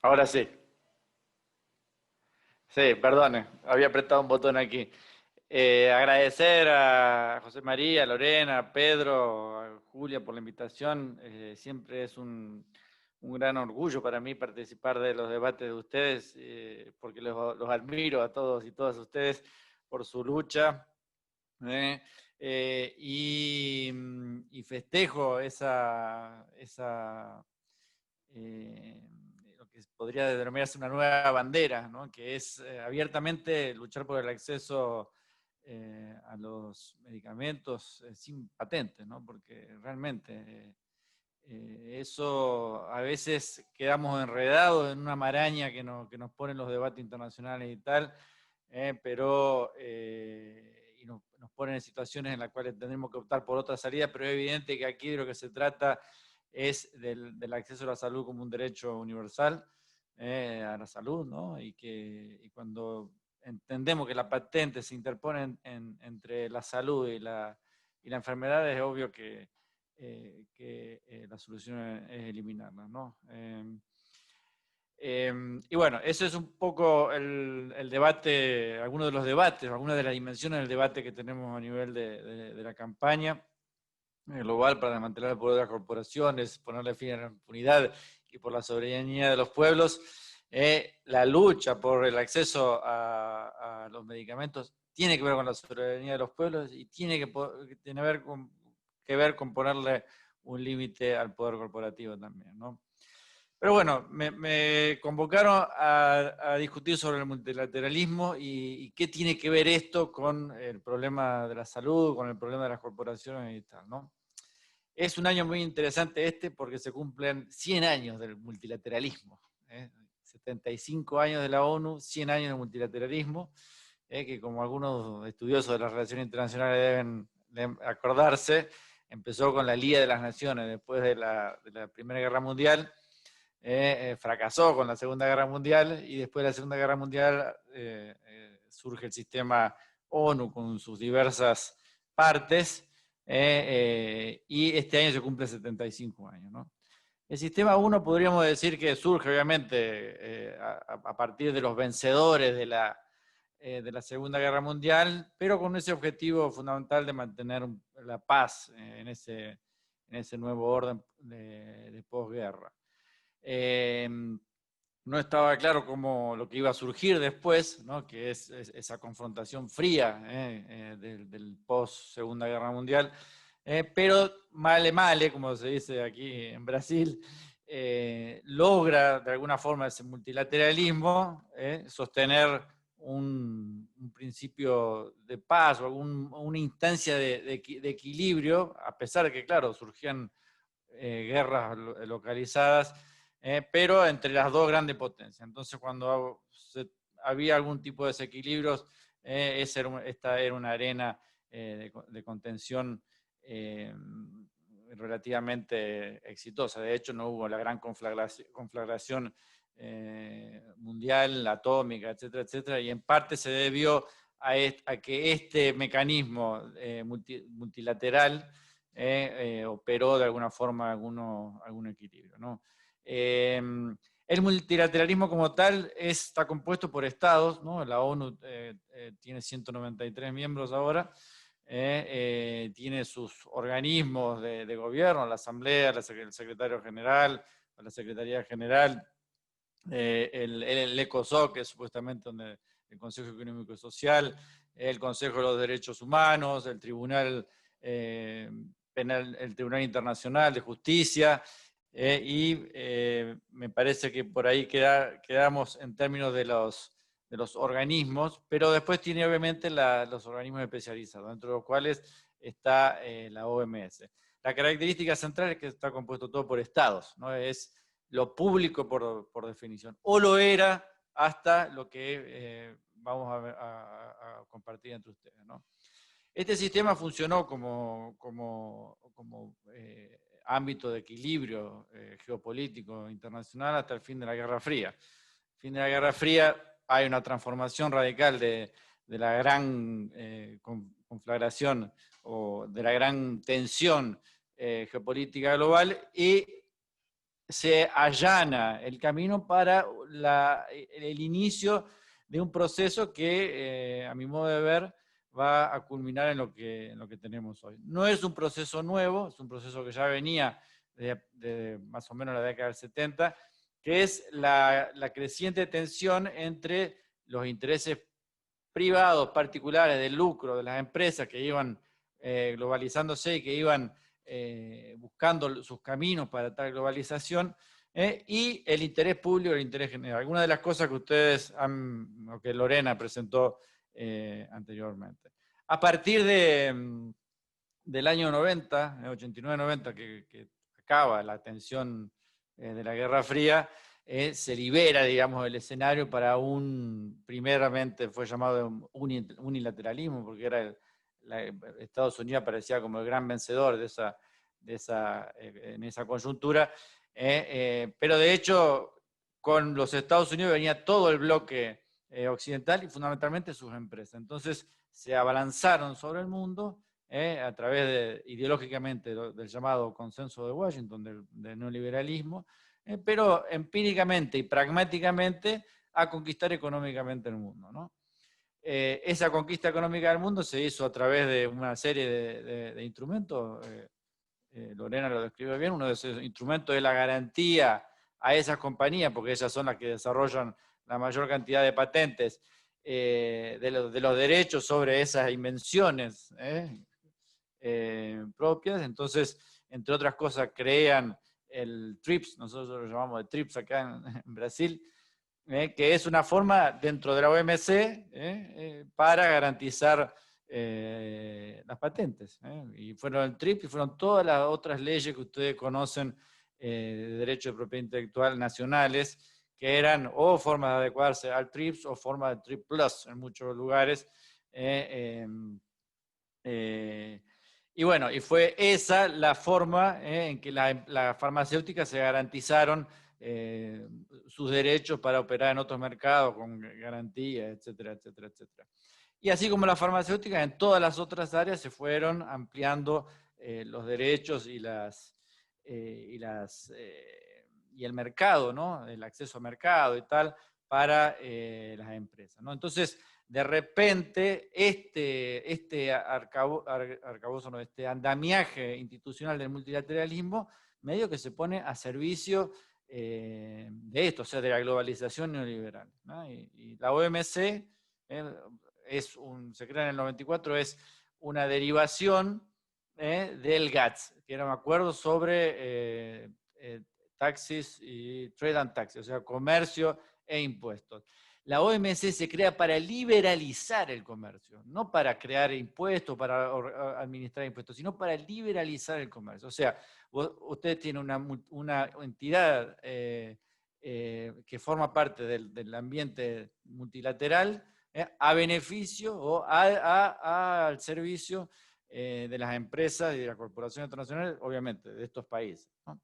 Ahora sí. Sí, perdone, había apretado un botón aquí. Agradecer a José María, a Lorena, a Pedro, a Julia por la invitación. Siempre es un gran orgullo para mí participar de los debates de ustedes, porque los admiro a todos y todas ustedes por su lucha. Y festejo lo que podría denominarse una nueva bandera, ¿no? Que es abiertamente luchar por el acceso a los medicamentos sin patente, ¿no? Porque realmente eso a veces quedamos enredados en una maraña que nos ponen los debates internacionales y tal, pero y nos ponen en situaciones en las cuales tendremos que optar por otra salida, pero es evidente que aquí de lo que se trata es del acceso a la salud como un derecho universal a la salud, ¿no? Y cuando entendemos que la patente se interpone entre la salud y la enfermedad, es obvio que la solución es eliminarla, ¿no? Y bueno, eso es un poco el debate, algunos de los debates, algunas de las dimensiones del debate que tenemos a nivel de la campaña global para mantener el poder de las corporaciones, ponerle fin a la impunidad y por la soberanía de los pueblos. La lucha por el acceso a los medicamentos tiene que ver con la soberanía de los pueblos y tiene que ver con ponerle un límite al poder corporativo también, ¿no? Pero bueno, me convocaron a discutir sobre el multilateralismo y qué tiene que ver esto con el problema de la salud, con el problema de las corporaciones y tal, ¿no? Es un año muy interesante porque se cumplen 100 años del multilateralismo, 75 años de la ONU, 100 años de multilateralismo, que como algunos estudiosos de las relaciones internacionales deben acordarse, empezó con la Liga de las Naciones después de la Primera Guerra Mundial, fracasó con la Segunda Guerra Mundial y después de la Segunda Guerra Mundial surge el sistema ONU con sus diversas partes y este año se cumple 75 años, ¿no? El sistema 1 podríamos decir que surge obviamente a partir de los vencedores de la Segunda Guerra Mundial, pero con ese objetivo fundamental de mantener la paz en ese nuevo orden de posguerra. no estaba claro cómo lo que iba a surgir después, ¿no? Que es esa confrontación fría del post-Segunda Guerra Mundial, pero male, como se dice aquí en Brasil, logra de alguna forma ese multilateralismo sostener un principio de paz o una instancia de equilibrio, a pesar de que, claro, surgían guerras localizadas, pero entre las dos grandes potencias. Entonces, cuando había algún tipo de desequilibrios, esta era una arena de contención relativamente exitosa. De hecho, no hubo la gran conflagración mundial, atómica, etcétera, etcétera, y en parte se debió a que este mecanismo multilateral operó de alguna forma algún equilibrio, ¿no? El multilateralismo como tal está compuesto por estados, ¿no? La ONU tiene 193 miembros ahora, tiene sus organismos de gobierno, la Asamblea, el Secretario General, la Secretaría General, el ECOSOC, que es supuestamente donde el Consejo Económico y Social, el Consejo de los Derechos Humanos, el Tribunal Penal, el Tribunal Internacional de Justicia, me parece que por ahí quedamos en términos de los organismos, pero después tiene obviamente los organismos especializados, dentro de los cuales está la OMS. La característica central es que está compuesto todo por estados, ¿no? Es lo público por definición, o lo era hasta lo que vamos a compartir entre ustedes, ¿no? Este sistema funcionó como ámbito de equilibrio geopolítico internacional hasta el fin de la Guerra Fría. Al fin de la Guerra Fría hay una transformación radical de la gran conflagración o de la gran tensión geopolítica global y se allana el camino para el inicio de un proceso que, a mi modo de ver, va a culminar en lo que tenemos hoy. No es un proceso nuevo, es un proceso que ya venía de más o menos la década del 70, que es la creciente tensión entre los intereses privados, particulares, de lucro de las empresas que iban globalizándose y que iban buscando sus caminos para tal globalización, y el interés público, el interés general. Algunas de las cosas que ustedes o que Lorena presentó anteriormente. A partir del año 90, 89-90, que acaba la tensión de la Guerra Fría, se libera, digamos, el escenario para primeramente fue llamado unilateralismo, porque era Estados Unidos parecía como el gran vencedor en esa coyuntura, pero de hecho con los Estados Unidos venía todo el bloque occidental y fundamentalmente sus empresas. Entonces se abalanzaron sobre el mundo a través ideológicamente del llamado consenso de Washington, del neoliberalismo, pero empíricamente y pragmáticamente a conquistar económicamente el mundo, ¿no? Esa conquista económica del mundo se hizo a través de una serie de instrumentos. Lorena lo describe bien. Uno de esos instrumentos es la garantía a esas compañías, porque ellas son las que desarrollan la mayor cantidad de patentes de los derechos sobre esas invenciones propias. Entonces, entre otras cosas, crean el TRIPS, nosotros lo llamamos de TRIPS acá en Brasil, que es una forma dentro de la OMC para garantizar las patentes. Y fueron el TRIPS y fueron todas las otras leyes que ustedes conocen de derecho de propiedad intelectual nacionales, que eran o formas de adecuarse al TRIPS o formas de TRIPS Plus en muchos lugares. Y bueno, y fue esa la forma en que las farmacéuticas se garantizaron sus derechos para operar en otros mercados con garantías, etcétera, etcétera, etcétera. Y así como las farmacéuticas, en todas las otras áreas se fueron ampliando los derechos y el mercado, ¿no? El acceso al mercado y tal, para las empresas, ¿no? Entonces, de repente, este andamiaje institucional del multilateralismo, medio que se pone a servicio de esto, o sea, de la globalización neoliberal, ¿no? Y la OMC se crea en el 94, es una derivación del GATS, que era un acuerdo sobre taxes y trade and taxes, o sea, comercio e impuestos. La OMC se crea para liberalizar el comercio, no para crear impuestos, para administrar impuestos, sino para liberalizar el comercio. O sea, usted tiene una entidad que forma parte del ambiente multilateral a beneficio o al servicio de las empresas y de las corporaciones internacionales, obviamente, de estos países, ¿no?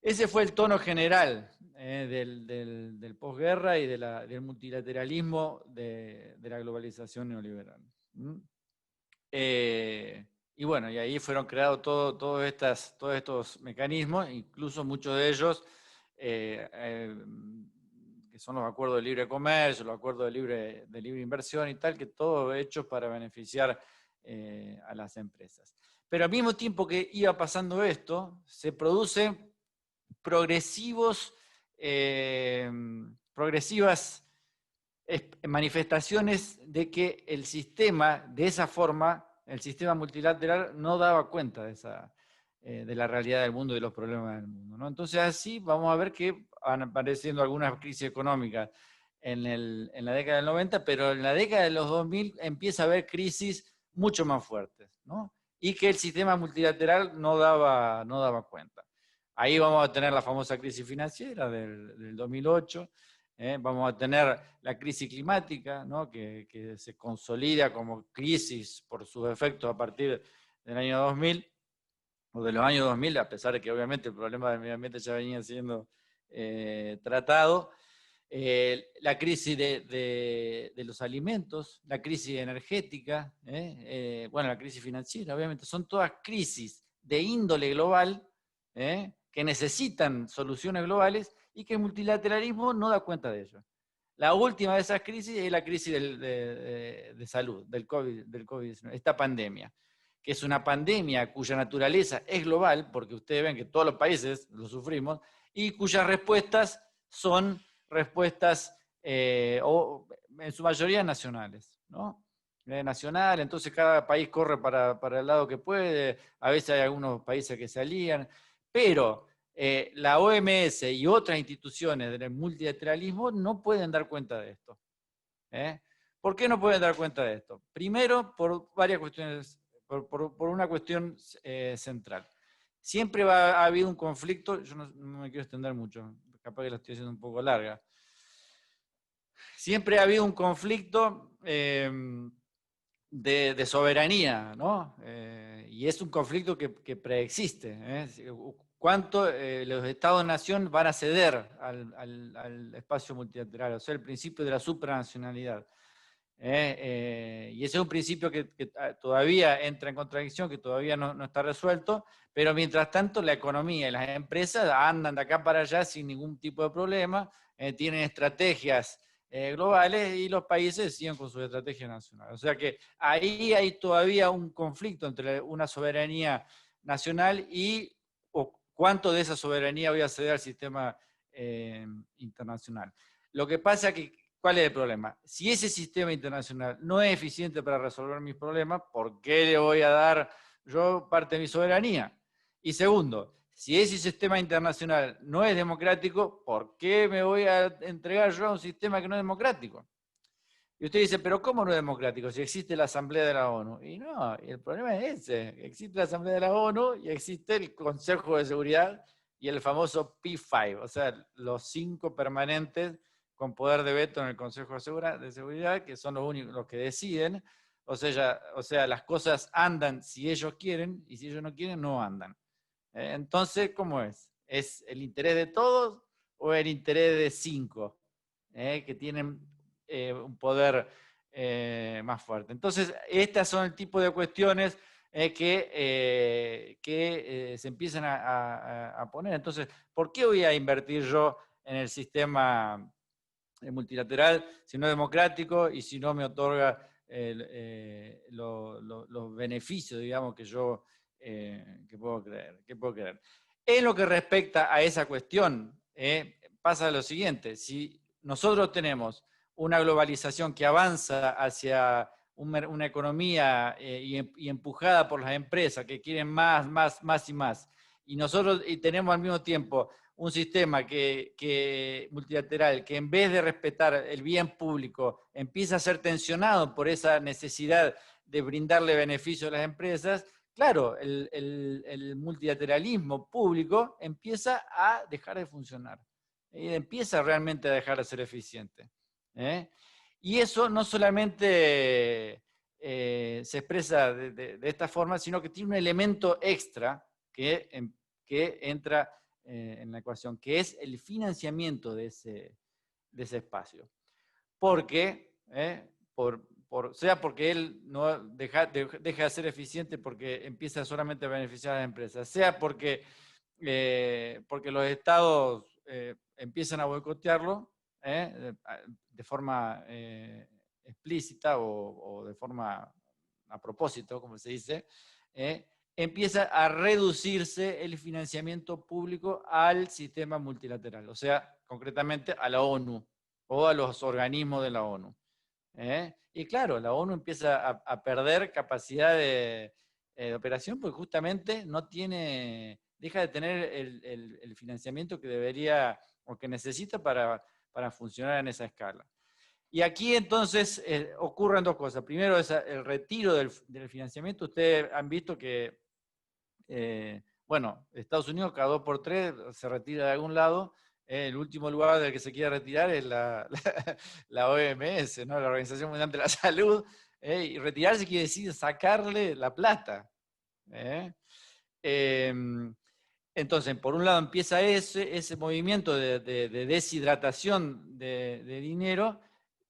Ese fue el tono general del posguerra y del multilateralismo de la globalización neoliberal. Y bueno, y ahí fueron creados todos estos mecanismos, incluso muchos de ellos, que son los acuerdos de libre comercio, los acuerdos de libre inversión y tal, que todos hechos para beneficiar a las empresas. Pero al mismo tiempo que iba pasando esto, se producen progresivas manifestaciones de que el sistema, de esa forma, el sistema multilateral no daba cuenta de la realidad del mundo y de los problemas del mundo, ¿no? Entonces así vamos a ver que van apareciendo algunas crisis económicas en la década del 90, pero en la década de los 2000 empieza a haber crisis mucho más fuertes, ¿no? Y que el sistema multilateral no daba cuenta. Ahí vamos a tener la famosa crisis financiera del 2008, vamos a tener la crisis climática, ¿no? que se consolida como crisis por sus efectos a partir del año 2000, o de los años 2000, a pesar de que obviamente el problema del medio ambiente ya venía siendo tratado. La crisis de los alimentos, la crisis energética, bueno, la crisis financiera, obviamente, son todas crisis de índole global, que necesitan soluciones globales y que el multilateralismo no da cuenta de ello. La última de esas crisis es la crisis de salud, del COVID-19, esta pandemia, que es una pandemia cuya naturaleza es global, porque ustedes ven que todos los países lo sufrimos, y cuyas respuestas son respuestas, o en su mayoría nacionales, ¿no? Nacional, entonces cada país corre para el lado que puede, a veces hay algunos países que se alían, pero la OMS y otras instituciones del multilateralismo no pueden dar cuenta de esto. ¿Por qué no pueden dar cuenta de esto? Primero, por varias cuestiones, por una cuestión central. Siempre ha habido un conflicto, yo no me quiero extender mucho, capaz que la estoy haciendo un poco larga. Siempre ha habido un conflicto de soberanía, ¿no? Y es un conflicto que preexiste. ¿Cuánto los Estados-nación van a ceder al espacio multilateral? O sea, el principio de la supranacionalidad. Y ese es un principio que todavía entra en contradicción, que todavía no está resuelto, pero mientras tanto la economía y las empresas andan de acá para allá sin ningún tipo de problema, tienen estrategias globales y los países siguen con sus estrategias nacionales. O sea que ahí hay todavía un conflicto entre una soberanía nacional y cuánto de esa soberanía voy a ceder al sistema internacional. Lo que pasa es que, ¿cuál es el problema? Si ese sistema internacional no es eficiente para resolver mis problemas, ¿por qué le voy a dar yo parte de mi soberanía? Y segundo, si ese sistema internacional no es democrático, ¿por qué me voy a entregar yo a un sistema que no es democrático? Y usted dice, ¿pero cómo no es democrático? Si existe la Asamblea de la ONU. Y no, el problema es ese. Existe la Asamblea de la ONU y existe el Consejo de Seguridad y el famoso P5, o sea, los 5 permanentes con poder de veto en el Consejo de Seguridad, que son los únicos los que deciden. O sea, las cosas andan si ellos quieren y si ellos no quieren, no andan. Entonces, ¿cómo es? ¿Es el interés de todos o el interés de 5 que tienen un poder más fuerte? Entonces, estas son el tipo de cuestiones que se empiezan a poner. Entonces, ¿por qué voy a invertir yo en el sistema multilateral si no es democrático y si no me otorga los beneficios, digamos, que puedo creer? En lo que respecta a esa cuestión, pasa lo siguiente: si nosotros tenemos una globalización que avanza hacia una economía y empujada por las empresas que quieren más y más, y tenemos al mismo tiempo un sistema multilateral que, en vez de respetar el bien público, empieza a ser tensionado por esa necesidad de brindarle beneficio a las empresas, claro, el multilateralismo público empieza a dejar de funcionar, empieza realmente a dejar de ser eficiente. Y eso no solamente se expresa de esta forma, sino que tiene un elemento extra que entra en la ecuación, que es el financiamiento de ese espacio. Porque, sea porque él no deja de ser eficiente porque empieza solamente a beneficiar a las empresas, sea porque los estados empiezan a boicotearlo de forma explícita o de forma a propósito, como se dice, empieza a reducirse el financiamiento público al sistema multilateral, o sea, concretamente a la ONU o a los organismos de la ONU. Y claro, la ONU empieza a perder capacidad de operación porque justamente deja de tener el financiamiento que debería o que necesita para funcionar en esa escala. Y aquí entonces ocurren dos cosas. Primero es el retiro del financiamiento. Ustedes han visto que, bueno, Estados Unidos cada 2 por 3 se retira de algún lado. El último lugar del que se quiere retirar es la OMS, ¿no? La Organización Mundial de la Salud. Y retirarse quiere decir sacarle la plata. Entonces, por un lado empieza ese movimiento de deshidratación de dinero,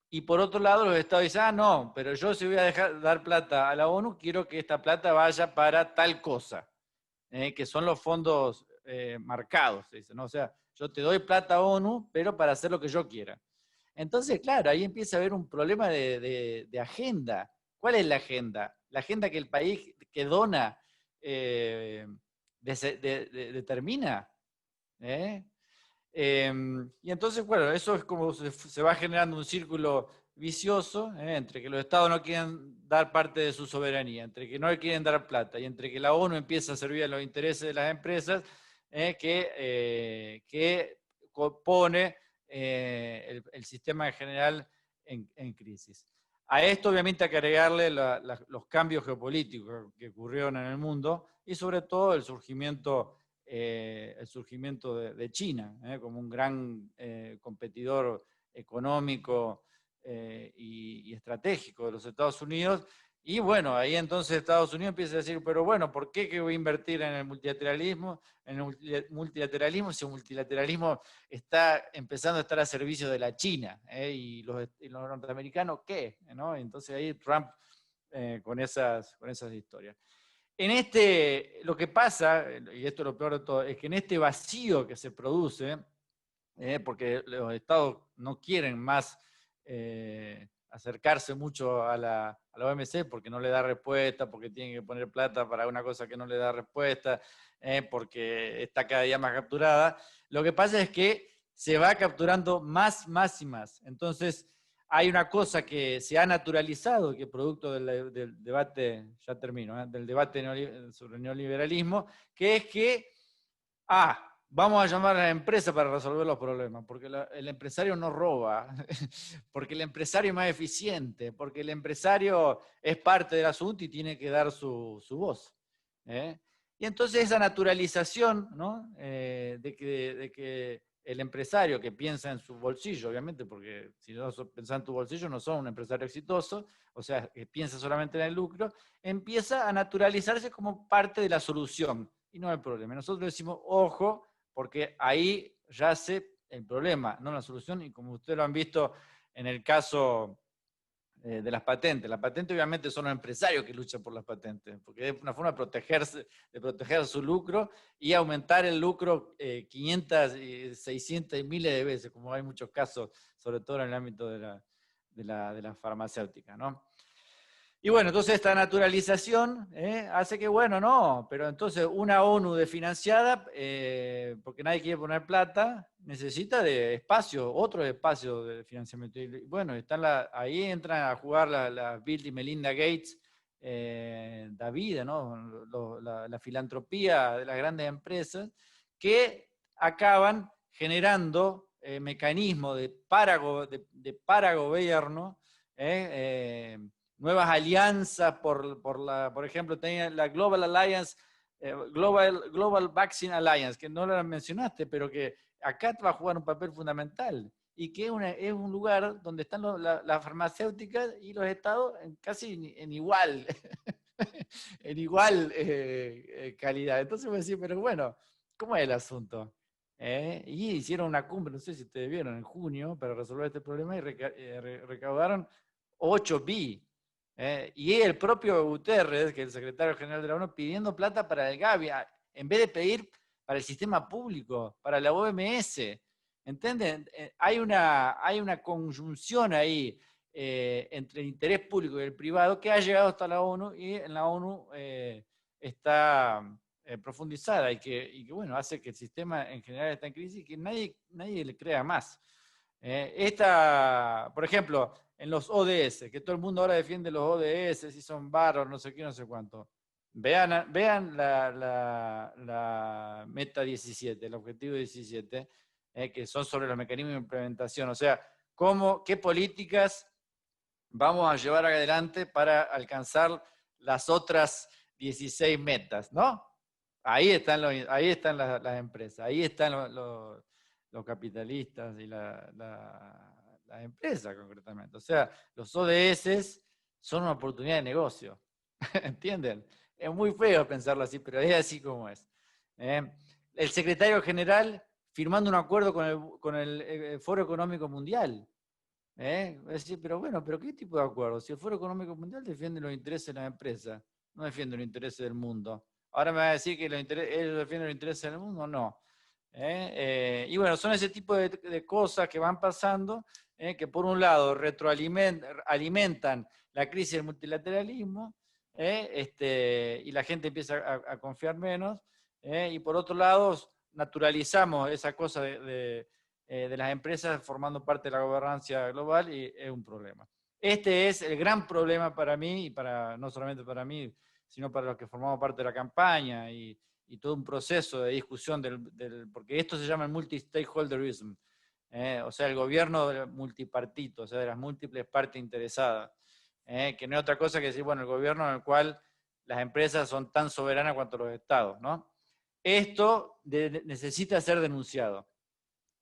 y por otro lado los estados dicen, no, pero yo si voy a dar plata a la ONU, quiero que esta plata vaya para tal cosa, que son los fondos marcados, ¿no? O sea, yo te doy plata a ONU, pero para hacer lo que yo quiera. Entonces, claro, ahí empieza a haber un problema de agenda. ¿Cuál es la agenda? La agenda que el país que dona determina. Y entonces, bueno, eso es como se va generando un círculo vicioso entre que los estados no quieren dar parte de su soberanía, entre que no le quieren dar plata y entre que la ONU empieza a servir a los intereses de las empresas que pone el sistema en general en crisis. A esto obviamente hay que agregarle los cambios geopolíticos que ocurrieron en el mundo y sobre todo el surgimiento de China como un gran competidor económico y estratégico de los Estados Unidos. Y bueno, ahí entonces Estados Unidos empieza a decir, pero bueno, ¿por qué que voy a invertir en el multilateralismo? Si el multilateralismo está empezando a estar a servicio de la China, y los norteamericanos, ¿qué? ¿No? Entonces ahí Trump con esas historias. Lo que pasa, y esto es lo peor de todo, es que en este vacío que se produce, porque los estados no quieren más acercarse mucho a la OMC porque no le da respuesta, porque tienen que poner plata para una cosa que no le da respuesta, porque está cada día más capturada. Lo que pasa es que se va capturando más y más. Entonces, hay una cosa que se ha naturalizado, que producto del debate, ya termino, del debate sobre el neoliberalismo, que es que, vamos a llamar a la empresa para resolver los problemas, porque el empresario no roba, porque el empresario es más eficiente, porque el empresario es parte del asunto y tiene que dar su voz. Y entonces esa naturalización, ¿no? de que el empresario que piensa en su bolsillo, obviamente, porque si no pensás en tu bolsillo no sos un empresario exitoso, o sea, que piensa solamente en el lucro, empieza a naturalizarse como parte de la solución y no el problema. Nosotros decimos, ojo, porque ahí yace el problema, no la solución, y como ustedes lo han visto en el caso de las patentes. Las patentes obviamente son los empresarios que luchan por las patentes, porque es una forma de proteger su lucro y aumentar el lucro 500, 600 y miles de veces, como hay muchos casos, sobre todo en el ámbito de la farmacéutica, ¿no? Y bueno, entonces esta naturalización hace que, bueno, no, pero entonces una ONU desfinanciada, porque nadie quiere poner plata, necesita de espacio, otro espacio de financiamiento. Y bueno, ahí entran a jugar la Bill y Melinda Gates, David, ¿no? La filantropía de las grandes empresas, que acaban generando mecanismos de paragobierno, nuevas alianzas por ejemplo, tenía la Global Alliance, Global Vaccine Alliance, que no la mencionaste, pero que acá va a jugar un papel fundamental y que es un lugar donde están las farmacéuticas y los estados casi en igual, en igual calidad. Entonces voy a decir, pero bueno, ¿cómo es el asunto? Y hicieron una cumbre, no sé si ustedes vieron, en junio, para resolver este problema y recaudaron 8 bi. Y el propio Guterres, que es el secretario general de la ONU, pidiendo plata para el Gavi, en vez de pedir para el sistema público, para la OMS. ¿Entienden? Hay una conjunción ahí entre el interés público y el privado que ha llegado hasta la ONU y en la ONU está profundizada y que, bueno, hace que el sistema en general está en crisis y que nadie le crea más. Por ejemplo, en los ODS, que todo el mundo ahora defiende los ODS, si son bárbaros, no sé qué, no sé cuánto. Vean la meta 17, el objetivo 17, que son sobre los mecanismos de implementación. O sea, qué políticas vamos a llevar adelante para alcanzar las otras 16 metas, ¿no? Ahí están las empresas, ahí están los capitalistas y las empresas concretamente. O sea, los ODS son una oportunidad de negocio, ¿entienden? Es muy feo pensarlo así, pero es así como es. El secretario general firmando un acuerdo con el Foro Económico Mundial. Es decir, pero bueno, ¿pero qué tipo de acuerdo? Si el Foro Económico Mundial defiende los intereses de las empresas, no defiende los intereses del mundo. Ahora me va a decir que ellos defienden los intereses del mundo, no. Y bueno, son ese tipo de cosas que van pasando, que por un lado alimentan la crisis del multilateralismo, y la gente empieza a confiar menos, y por otro lado naturalizamos esa cosa de las empresas formando parte de la gobernanza global y es un problema. Este es el gran problema para mí, y no solamente para mí, sino para los que formamos parte de la campaña y todo un proceso de discusión, porque esto se llama el multi-stakeholderism, o sea, el gobierno multipartito, o sea, de las múltiples partes interesadas, que no es otra cosa que decir, bueno, el gobierno en el cual las empresas son tan soberanas cuanto los estados, ¿no? Esto necesita ser denunciado.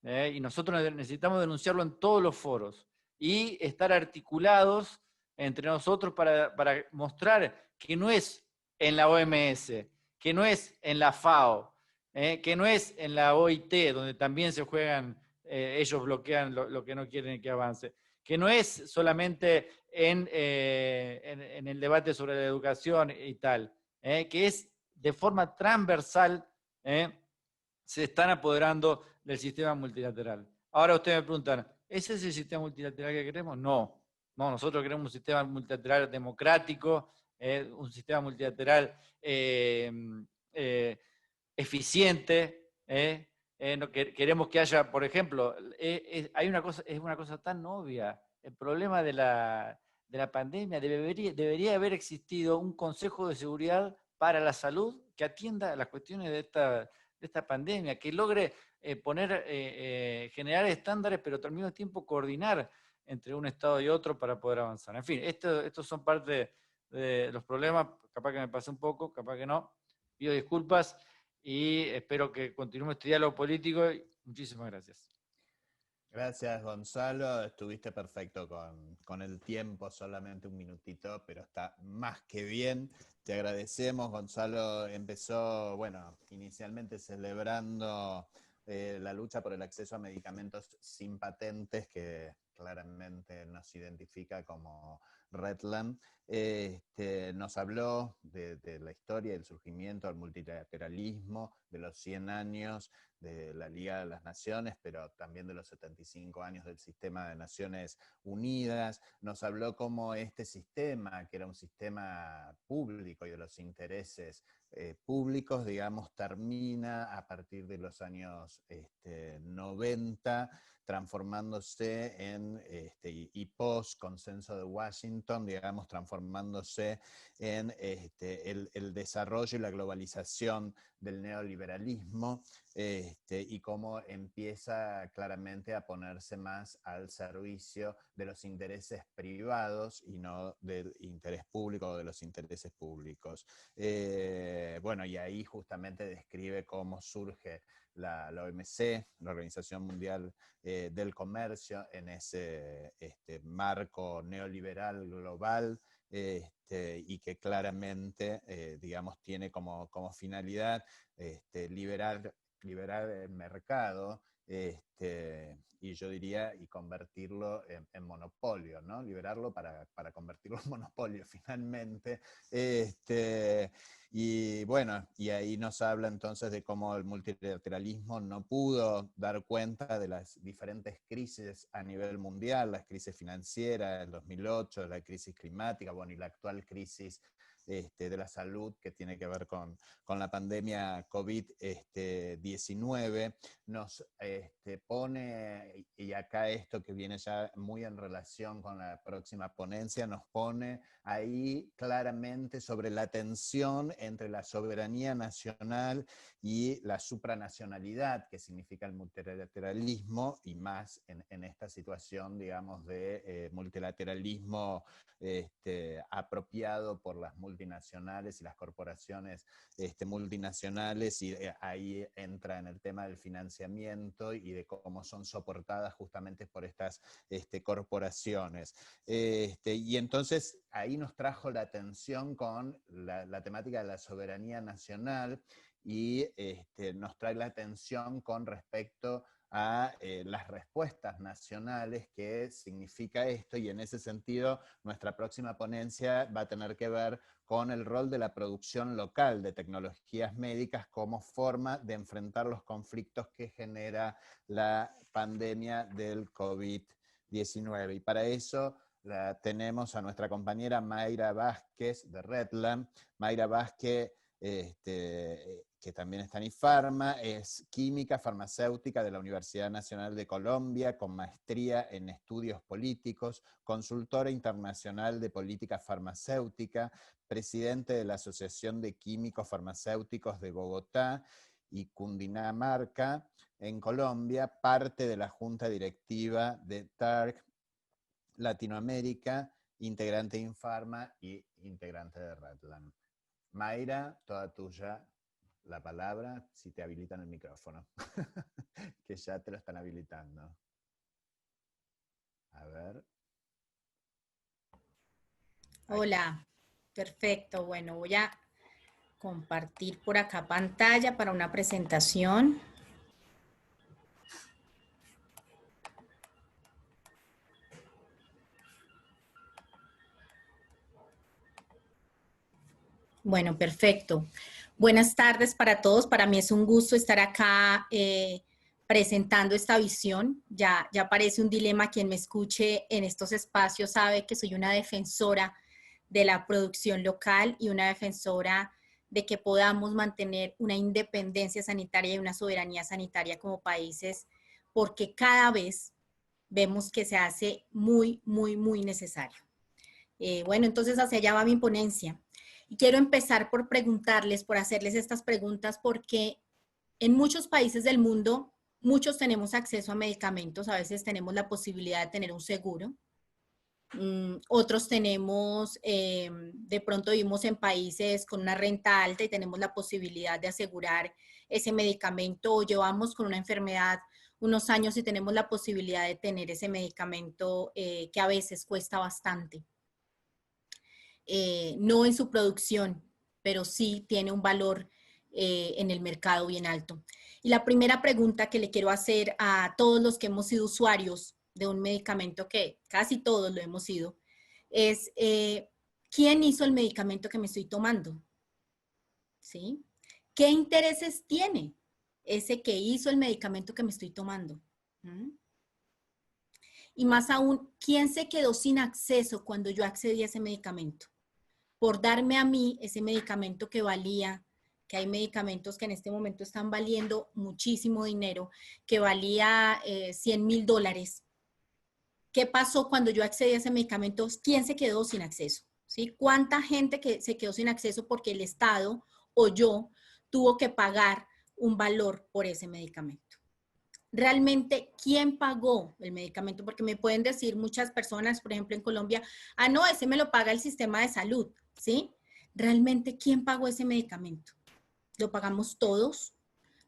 Y nosotros necesitamos denunciarlo en todos los foros y estar articulados entre nosotros para mostrar que no es en la OMS, que no es en la FAO, que no es en la OIT, donde también se juegan, ellos bloquean lo que no quieren que avance, que no es solamente en el debate sobre la educación y tal, que es de forma transversal, se están apoderando del sistema multilateral. Ahora ustedes me preguntan, ¿ese es el sistema multilateral que queremos? No, nosotros queremos un sistema multilateral democrático, un sistema multilateral eficiente. Queremos que haya, por ejemplo, es una cosa tan obvia, el problema de la pandemia, debería haber existido un Consejo de Seguridad para la Salud que atienda las cuestiones de esta pandemia, que logre generar estándares, pero al mismo tiempo coordinar entre un Estado y otro para poder avanzar. En fin, estos son parte de los problemas, capaz que me pasé un poco, capaz que no, pido disculpas y espero que continúe este diálogo político. Muchísimas gracias. Gracias, Gonzalo. Estuviste perfecto con el tiempo, solamente un minutito, pero está más que bien. Te agradecemos. Gonzalo empezó, bueno, inicialmente celebrando la lucha por el acceso a medicamentos sin patentes, que claramente nos identifica como Redland, nos habló de la historia, del surgimiento del multilateralismo, de los 100 años de la Liga de las Naciones, pero también de los 75 años del Sistema de Naciones Unidas. Nos habló cómo este sistema, que era un sistema público y de los intereses públicos, digamos, termina a partir de los años 90, transformándose en, y post consenso de Washington, digamos, transformándose en el desarrollo y la globalización del neoliberalismo, y cómo empieza claramente a ponerse más al servicio de los intereses privados y no del interés público o de los intereses públicos. Bueno, y ahí justamente describe cómo surge la OMC, la Organización Mundial del Comercio, en ese marco neoliberal global, y que claramente, digamos, tiene como finalidad liberar el mercado, y yo diría, y convertirlo en monopolio, ¿no? Liberarlo para convertirlo en monopolio finalmente. Y bueno, y ahí nos habla entonces de cómo el multilateralismo no pudo dar cuenta de las diferentes crisis a nivel mundial, las crisis financieras del 2008, la crisis climática, bueno, y la actual crisis de la salud que tiene que ver con la pandemia COVID-19, nos pone, y acá esto que viene ya muy en relación con la próxima ponencia, nos pone ahí claramente sobre la tensión entre la soberanía nacional y la supranacionalidad, que significa el multilateralismo, y más en esta situación, digamos, de multilateralismo apropiado por las multinacionales y las corporaciones multinacionales, y ahí entra en el tema del financiamiento y de cómo son soportadas justamente por estas corporaciones. Y entonces ahí nos trajo la atención con la temática de la soberanía nacional, y nos trae la atención con respecto a las respuestas nacionales, que significa esto, y en ese sentido nuestra próxima ponencia va a tener que ver con el rol de la producción local de tecnologías médicas como forma de enfrentar los conflictos que genera la pandemia del COVID-19. Y para eso tenemos a nuestra compañera Mayra Vázquez de Redland. Mayra Vázquez, que también está en IFARMA, es química farmacéutica de la Universidad Nacional de Colombia, con maestría en estudios políticos, consultora internacional de política farmacéutica, presidente de la Asociación de Químicos Farmacéuticos de Bogotá y Cundinamarca, en Colombia, parte de la Junta Directiva de TARC Latinoamérica, integrante de INFARMA y integrante de Redland. Mayra, toda tuya la palabra, si te habilitan el micrófono, que ya te lo están habilitando. A ver. Hola, perfecto. Bueno, voy a compartir por acá pantalla para una presentación. Bueno, perfecto. Buenas tardes para todos. Para mí es un gusto estar acá presentando esta visión. Ya parece un dilema. Quien me escuche en estos espacios sabe que soy una defensora de la producción local y una defensora de que podamos mantener una independencia sanitaria y una soberanía sanitaria como países, porque cada vez vemos que se hace muy, muy, muy necesario. Bueno, entonces hacia allá va mi ponencia. Y quiero empezar por preguntarles, por hacerles estas preguntas, porque en muchos países del mundo, muchos tenemos acceso a medicamentos, a veces tenemos la posibilidad de tener un seguro. Otros tenemos, de pronto vivimos en países con una renta alta y tenemos la posibilidad de asegurar ese medicamento, o llevamos con una enfermedad unos años y tenemos la posibilidad de tener ese medicamento que a veces cuesta bastante. No en su producción, pero sí tiene un valor en el mercado bien alto. Y la primera pregunta que le quiero hacer a todos los que hemos sido usuarios de un medicamento que casi todos lo hemos sido, es ¿quién hizo el medicamento que me estoy tomando? ¿Sí? ¿Qué intereses tiene ese que hizo el medicamento que me estoy tomando? ¿Mm? Y más aún, ¿quién se quedó sin acceso cuando yo accedí a ese medicamento? Por darme a mí ese medicamento que valía, que hay medicamentos que en este momento están valiendo muchísimo dinero, que valía $100,000. ¿Qué pasó cuando yo accedí a ese medicamento? ¿Quién se quedó sin acceso? ¿Sí? ¿Cuánta gente que se quedó sin acceso porque el Estado o yo tuvo que pagar un valor por ese medicamento? Realmente, ¿quién pagó el medicamento? Porque me pueden decir muchas personas, por ejemplo, en Colombia, ah, no, ese me lo paga el sistema de salud, ¿sí? Realmente, ¿quién pagó ese medicamento? ¿Lo pagamos todos?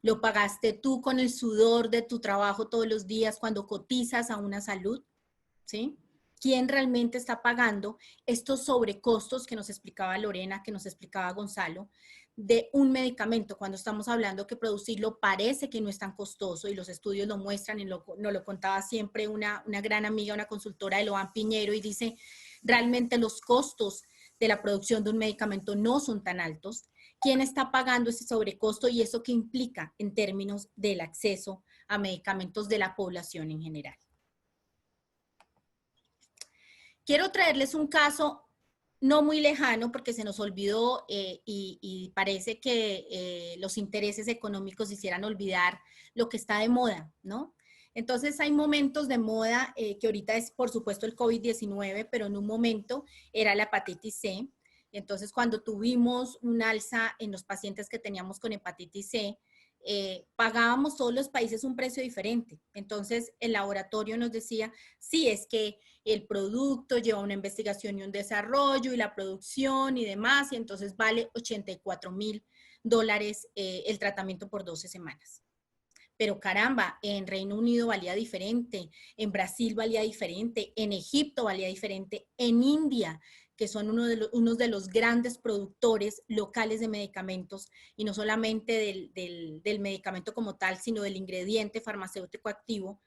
¿Lo pagaste tú con el sudor de tu trabajo todos los días cuando cotizas a una salud? ¿Sí? ¿Quién realmente está pagando estos sobrecostos que nos explicaba Lorena, que nos explicaba Gonzalo, de un medicamento, cuando estamos hablando que producirlo parece que no es tan costoso y los estudios lo muestran y nos lo contaba siempre una gran amiga, una consultora de Loan Piñero, y dice, realmente los costos de la producción de un medicamento no son tan altos. ¿Quién está pagando ese sobrecosto y eso qué implica en términos del acceso a medicamentos de la población en general? Quiero traerles un caso no muy lejano porque se nos olvidó y parece que los intereses económicos hicieran olvidar lo que está de moda, ¿no? Entonces hay momentos de moda que ahorita es por supuesto el COVID-19, pero en un momento era la hepatitis C. Entonces cuando tuvimos un alza en los pacientes que teníamos con hepatitis C, pagábamos todos los países un precio diferente. Entonces el laboratorio nos decía, sí, es que el producto lleva una investigación y un desarrollo y la producción y demás, y entonces vale $84,000 el tratamiento por 12 semanas. Pero caramba, en Reino Unido valía diferente, en Brasil valía diferente, en Egipto valía diferente, en India, que son uno de los grandes productores locales de medicamentos, y no solamente del medicamento como tal, sino del ingrediente farmacéutico activo,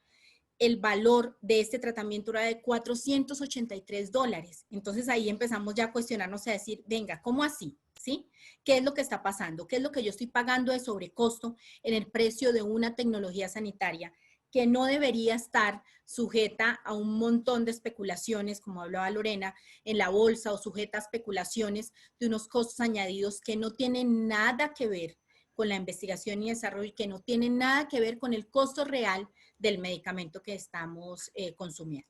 el valor de este tratamiento era de $483. Entonces ahí empezamos ya a cuestionarnos y a decir, venga, ¿cómo así? ¿Sí? ¿Qué es lo que está pasando? ¿Qué es lo que yo estoy pagando de sobrecosto en el precio de una tecnología sanitaria que no debería estar sujeta a un montón de especulaciones, como hablaba Lorena, en la bolsa, o sujeta a especulaciones de unos costos añadidos que no tienen nada que ver con la investigación y desarrollo y que no tienen nada que ver con el costo real del medicamento que estamos consumiendo?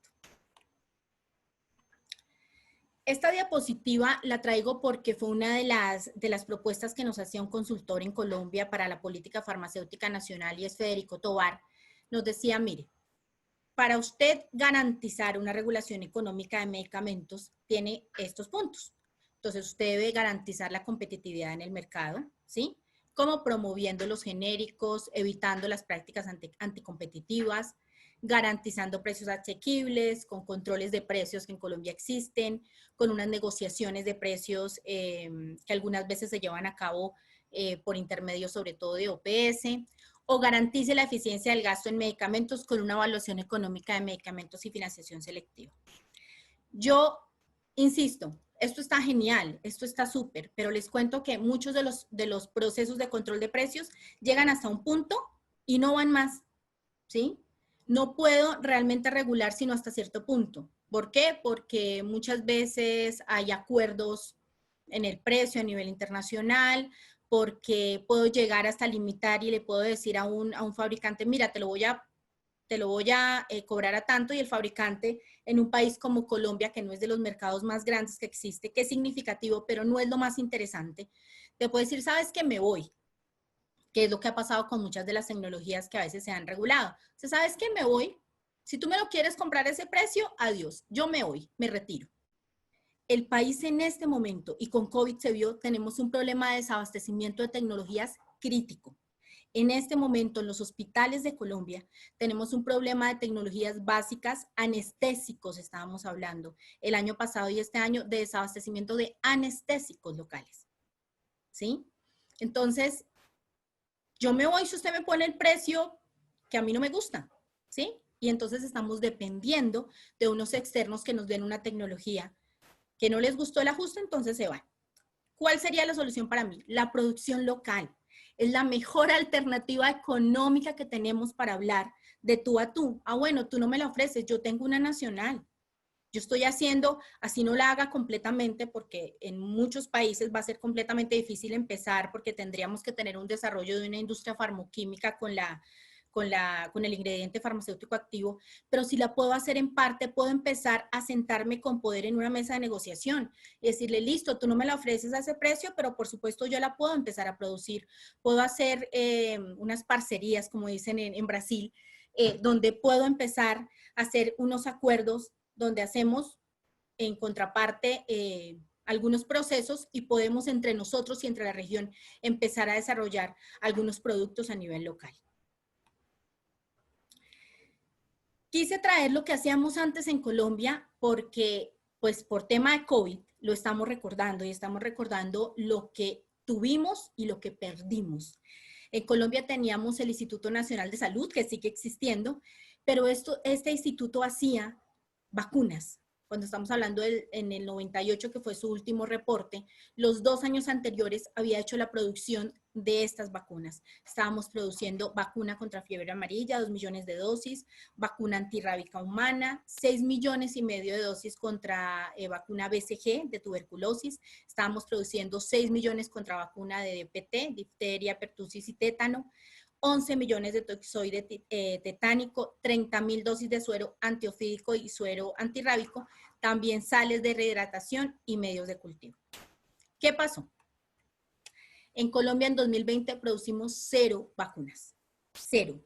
Esta diapositiva la traigo porque fue una de las propuestas que nos hacía un consultor en Colombia para la política farmacéutica nacional, y es Federico Tovar. Nos decía, mire, para usted garantizar una regulación económica de medicamentos, tiene estos puntos. Entonces, usted debe garantizar la competitividad en el mercado, ¿sí? Como promoviendo los genéricos, evitando las prácticas anticompetitivas, garantizando precios asequibles, con controles de precios que en Colombia existen, con unas negociaciones de precios que algunas veces se llevan a cabo por intermedio sobre todo de OPS, o garantice la eficiencia del gasto en medicamentos con una evaluación económica de medicamentos y financiación selectiva. Yo insisto, esto está genial, esto está súper, pero les cuento que muchos de los procesos de control de precios llegan hasta un punto y no van más, ¿sí? No puedo realmente regular sino hasta cierto punto. ¿Por qué? Porque muchas veces hay acuerdos en el precio a nivel internacional, porque puedo llegar hasta limitar y le puedo decir a un fabricante, mira, te lo voy a cobrar a tanto, y el fabricante en un país como Colombia, que no es de los mercados más grandes que existe, que es significativo, pero no es lo más interesante, te puede decir, ¿sabes qué? Me voy. Que es lo que ha pasado con muchas de las tecnologías que a veces se han regulado. O sea, ¿sabes qué? Me voy. Si tú me lo quieres comprar a ese precio, adiós. Yo me voy, me retiro. El país en este momento, y con COVID se vio, tenemos un problema de desabastecimiento de tecnologías crítico. En este momento, en los hospitales de Colombia, tenemos un problema de tecnologías básicas, anestésicos estábamos hablando, el año pasado y este año, de desabastecimiento de anestésicos locales. ¿Sí? Entonces, yo me voy si usted me pone el precio que a mí no me gusta, ¿sí? y entonces estamos dependiendo de unos externos que nos den una tecnología que no les gustó el ajuste, entonces se van. ¿Cuál sería la solución para mí? La producción local. Es la mejor alternativa económica que tenemos para hablar de tú a tú. Ah, bueno, tú no me la ofreces, yo tengo una nacional. Yo estoy haciendo, así no la haga completamente, porque en muchos países va a ser completamente difícil empezar, porque tendríamos que tener un desarrollo de una industria farmoquímica con el ingrediente farmacéutico activo, pero si la puedo hacer en parte, puedo empezar a sentarme con poder en una mesa de negociación y decirle, listo, tú no me la ofreces a ese precio, pero por supuesto yo la puedo empezar a producir. Puedo hacer unas parcerías, como dicen en Brasil, donde puedo empezar a hacer unos acuerdos donde hacemos en contraparte algunos procesos y podemos entre nosotros y entre la región empezar a desarrollar algunos productos a nivel local. Quise traer lo que hacíamos antes en Colombia porque, pues, por tema de COVID, lo estamos recordando y estamos recordando lo que tuvimos y lo que perdimos. En Colombia teníamos el Instituto Nacional de Salud, que sigue existiendo, pero este instituto hacía vacunas. Cuando estamos hablando en el 98, que fue su último reporte, los 2 años anteriores había hecho la producción de estas vacunas. Estábamos produciendo vacuna contra fiebre amarilla, 2 millones de dosis, vacuna antirrábica humana, 6,5 millones de dosis contra vacuna BCG de tuberculosis. Estábamos produciendo 6 millones contra vacuna de DPT, difteria, pertusis y tétano. 11 millones de toxoide tetánico, 30,000 dosis de suero antiofídico y suero antirrábico, también sales de rehidratación y medios de cultivo. ¿Qué pasó? En Colombia en 2020 producimos 0 vacunas, 0.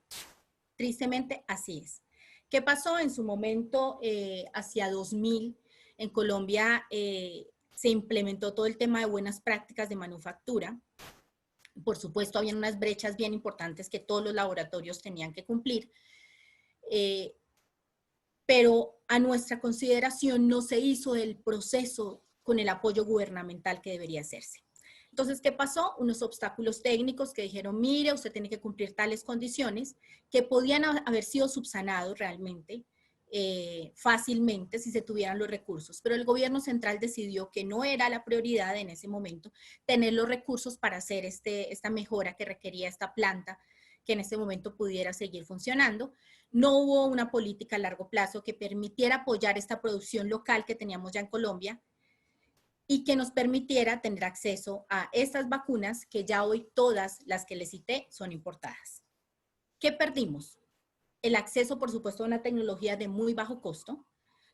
Tristemente así es. ¿Qué pasó? En su momento, hacia 2000, en Colombia se implementó todo el tema de buenas prácticas de manufactura. Por supuesto, habían unas brechas bien importantes que todos los laboratorios tenían que cumplir, pero a nuestra consideración no se hizo el proceso con el apoyo gubernamental que debería hacerse. Entonces, ¿qué pasó? Unos obstáculos técnicos que dijeron, mire, usted tiene que cumplir tales condiciones que podían haber sido subsanados realmente fácilmente si se tuvieran los recursos, pero el gobierno central decidió que no era la prioridad en ese momento tener los recursos para hacer esta mejora que requería esta planta que en ese momento pudiera seguir funcionando. No hubo una política a largo plazo que permitiera apoyar esta producción local que teníamos ya en Colombia y que nos permitiera tener acceso a estas vacunas que ya hoy todas las que les cité son importadas. ¿Qué perdimos? El acceso, por supuesto, a una tecnología de muy bajo costo.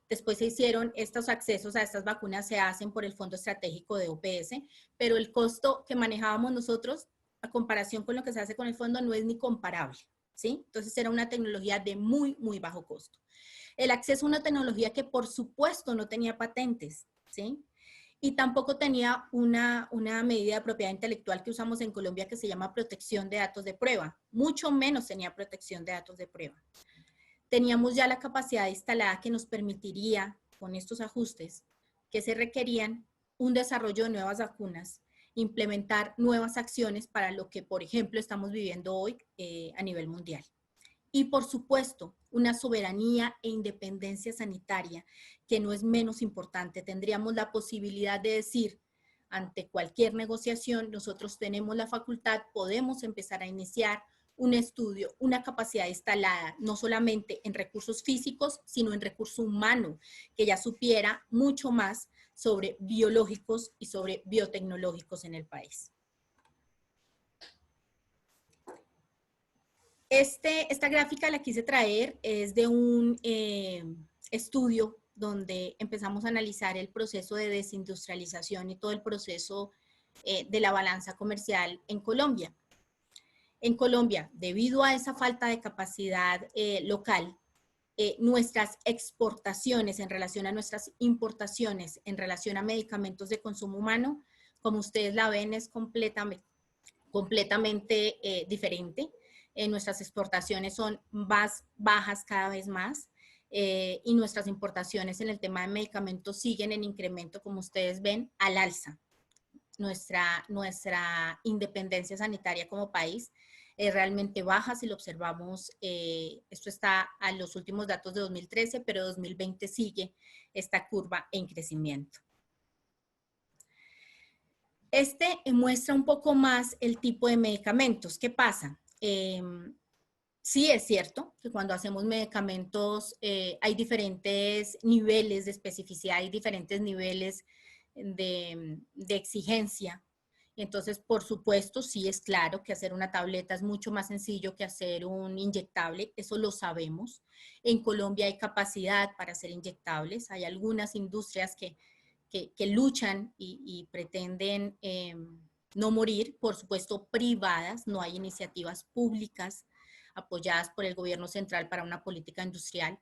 Después se hicieron estos accesos a estas vacunas, se hacen por el Fondo Estratégico de OPS, pero el costo que manejábamos nosotros, a comparación con lo que se hace con el fondo, no es ni comparable, ¿sí? Entonces era una tecnología de muy, muy bajo costo. El acceso a una tecnología que, por supuesto, no tenía patentes, ¿sí? Y tampoco tenía una medida de propiedad intelectual que usamos en Colombia que se llama protección de datos de prueba. Mucho menos tenía protección de datos de prueba. Teníamos ya la capacidad instalada que nos permitiría, con estos ajustes que se requerían, un desarrollo de nuevas vacunas, implementar nuevas acciones para lo que, por ejemplo, estamos viviendo hoy a nivel mundial. Y, por supuesto, una soberanía e independencia sanitaria, que no es menos importante. Tendríamos la posibilidad de decir, ante cualquier negociación, nosotros tenemos la facultad, podemos empezar a iniciar un estudio, una capacidad instalada, no solamente en recursos físicos, sino en recurso humano, que ya supiera mucho más sobre biológicos y sobre biotecnológicos en el país. Esta gráfica la quise traer, es de un estudio donde empezamos a analizar el proceso de desindustrialización y todo el proceso de la balanza comercial en Colombia. En Colombia, debido a esa falta de capacidad local, nuestras exportaciones en relación a nuestras importaciones en relación a medicamentos de consumo humano, como ustedes la ven, es completamente diferente. Nuestras exportaciones son más bajas cada vez más y nuestras importaciones en el tema de medicamentos siguen en incremento, como ustedes ven, al alza. Nuestra independencia sanitaria como país es realmente baja si lo observamos. Esto está a los últimos datos de 2013, pero 2020 sigue esta curva en crecimiento. Este muestra un poco más el tipo de medicamentos. ¿Qué pasa? Sí es cierto que cuando hacemos medicamentos hay diferentes niveles de especificidad, hay diferentes niveles de exigencia. Entonces, por supuesto, sí es claro que hacer una tableta es mucho más sencillo que hacer un inyectable, eso lo sabemos. En Colombia hay capacidad para hacer inyectables, hay algunas industrias que luchan y pretenden no morir, por supuesto privadas, no hay iniciativas públicas apoyadas por el gobierno central para una política industrial.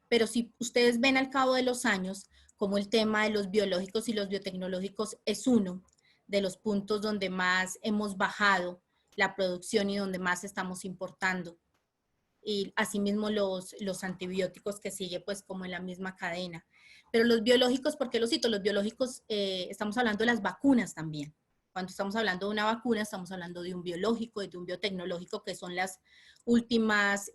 Pero si ustedes ven al cabo de los años, como el tema de los biológicos y los biotecnológicos es uno de los puntos donde más hemos bajado la producción y donde más estamos importando. Y asimismo los antibióticos que sigue pues como en la misma cadena. Pero los biológicos, ¿por qué los cito? Los biológicos, estamos hablando de las vacunas también. Cuando estamos hablando de una vacuna, estamos hablando de un biológico y de un biotecnológico, que son las últimas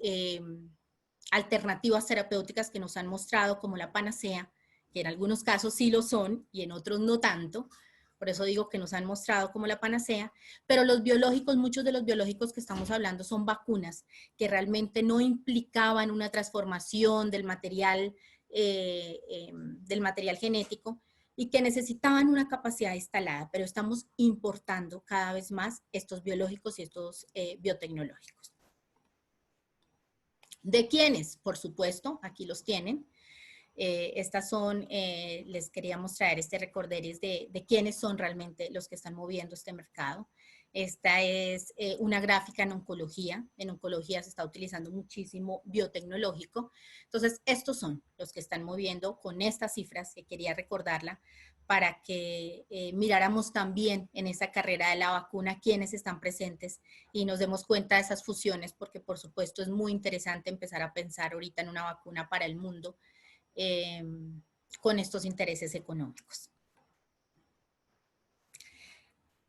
alternativas terapéuticas que nos han mostrado como la panacea, que en algunos casos sí lo son y en otros no tanto. Por eso digo que nos han mostrado como la panacea, pero los biológicos, muchos de los biológicos que estamos hablando son vacunas que realmente no implicaban una transformación del material genético y que necesitaban una capacidad instalada, pero estamos importando cada vez más estos biológicos y estos biotecnológicos. ¿De quiénes? Por supuesto, aquí los tienen. Estas son, les queríamos traer este recorderis de quiénes son realmente los que están moviendo este mercado. Esta es una gráfica en oncología. En oncología se está utilizando muchísimo biotecnológico. Entonces, estos son los que están moviendo con estas cifras, que quería recordarla, para que miráramos también en esa carrera de la vacuna quiénes están presentes y nos demos cuenta de esas fusiones, porque por supuesto es muy interesante empezar a pensar ahorita en una vacuna para el mundo, con estos intereses económicos.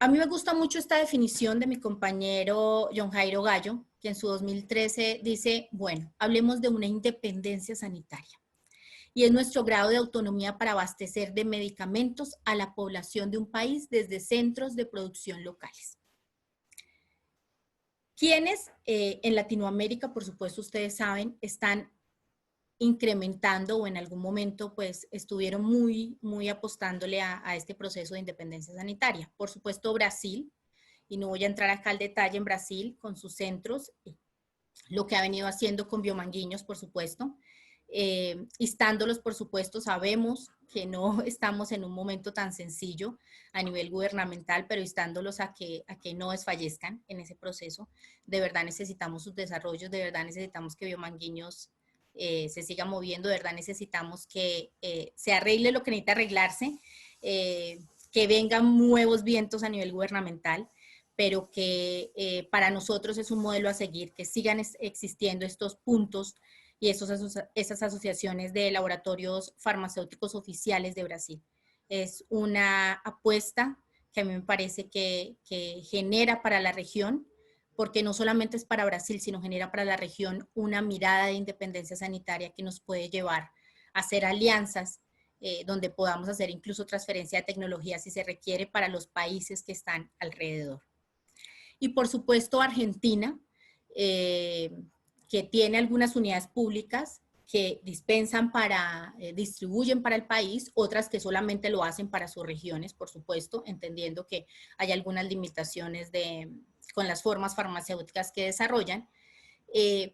A mí me gusta mucho esta definición de mi compañero John Jairo Gallo, que en su 2013 dice, bueno, hablemos de una independencia sanitaria. Y es nuestro grado de autonomía para abastecer de medicamentos a la población de un país desde centros de producción locales. Quienes en Latinoamérica, por supuesto, ustedes saben, están incrementando o en algún momento pues estuvieron muy apostándole a este proceso de independencia sanitaria. Por supuesto Brasil, y no voy a entrar acá al detalle en Brasil con sus centros, lo que ha venido haciendo con Biomanguinhos, por supuesto, instándolos, por supuesto, sabemos que no estamos en un momento tan sencillo a nivel gubernamental, pero instándolos a que no desfallezcan en ese proceso. De verdad necesitamos sus desarrollos, de verdad necesitamos que Biomanguinhos se siga moviendo, de verdad necesitamos que se arregle lo que necesita arreglarse, que vengan nuevos vientos a nivel gubernamental, pero que para nosotros es un modelo a seguir, que sigan existiendo estos puntos y esas asociaciones de laboratorios farmacéuticos oficiales de Brasil. Es una apuesta que a mí me parece que genera para la región, porque no solamente es para Brasil, sino genera para la región una mirada de independencia sanitaria que nos puede llevar a hacer alianzas donde podamos hacer incluso transferencia de tecnología si se requiere para los países que están alrededor. Y por supuesto Argentina, que tiene algunas unidades públicas que dispensan distribuyen para el país, otras que solamente lo hacen para sus regiones, por supuesto, entendiendo que hay algunas limitaciones con las formas farmacéuticas que desarrollan,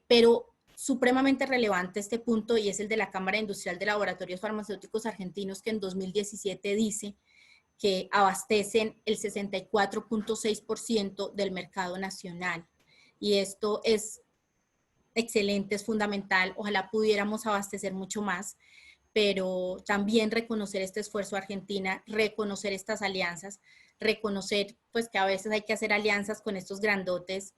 pero supremamente relevante este punto y es el de la Cámara Industrial de Laboratorios Farmacéuticos Argentinos, que en 2017 dice que abastecen el 64.6% del mercado nacional. Y esto es excelente, es fundamental. Ojalá pudiéramos abastecer mucho más, pero también reconocer este esfuerzo de Argentina, reconocer estas alianzas, reconocer pues que a veces hay que hacer alianzas con estos grandotes,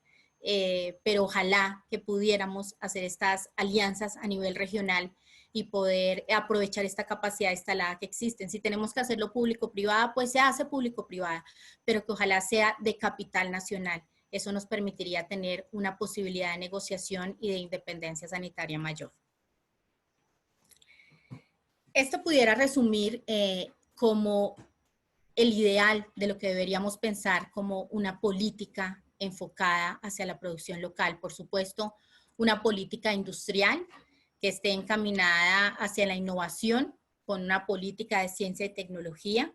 pero ojalá que pudiéramos hacer estas alianzas a nivel regional y poder aprovechar esta capacidad instalada que existen. Si tenemos que hacerlo público-privada, pues se hace público-privada, pero que ojalá sea de capital nacional eso nos permitiría tener una posibilidad de negociación y de independencia sanitaria mayor. Esto pudiera resumir como el ideal de lo que deberíamos pensar como una política enfocada hacia la producción local. Por supuesto, una política industrial que esté encaminada hacia la innovación, con una política de ciencia y tecnología,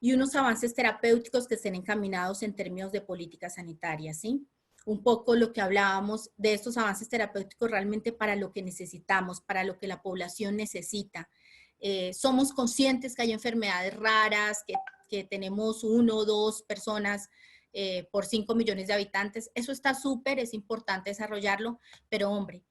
y unos avances terapéuticos que estén encaminados en términos de política sanitaria, ¿sí? Un poco lo que hablábamos de estos avances terapéuticos realmente para lo que necesitamos, para lo que la población necesita. Somos conscientes que hay enfermedades raras, que tenemos 1 o 2 personas por 5 millones de habitantes. Eso está súper, es importante desarrollarlo, pero hombre,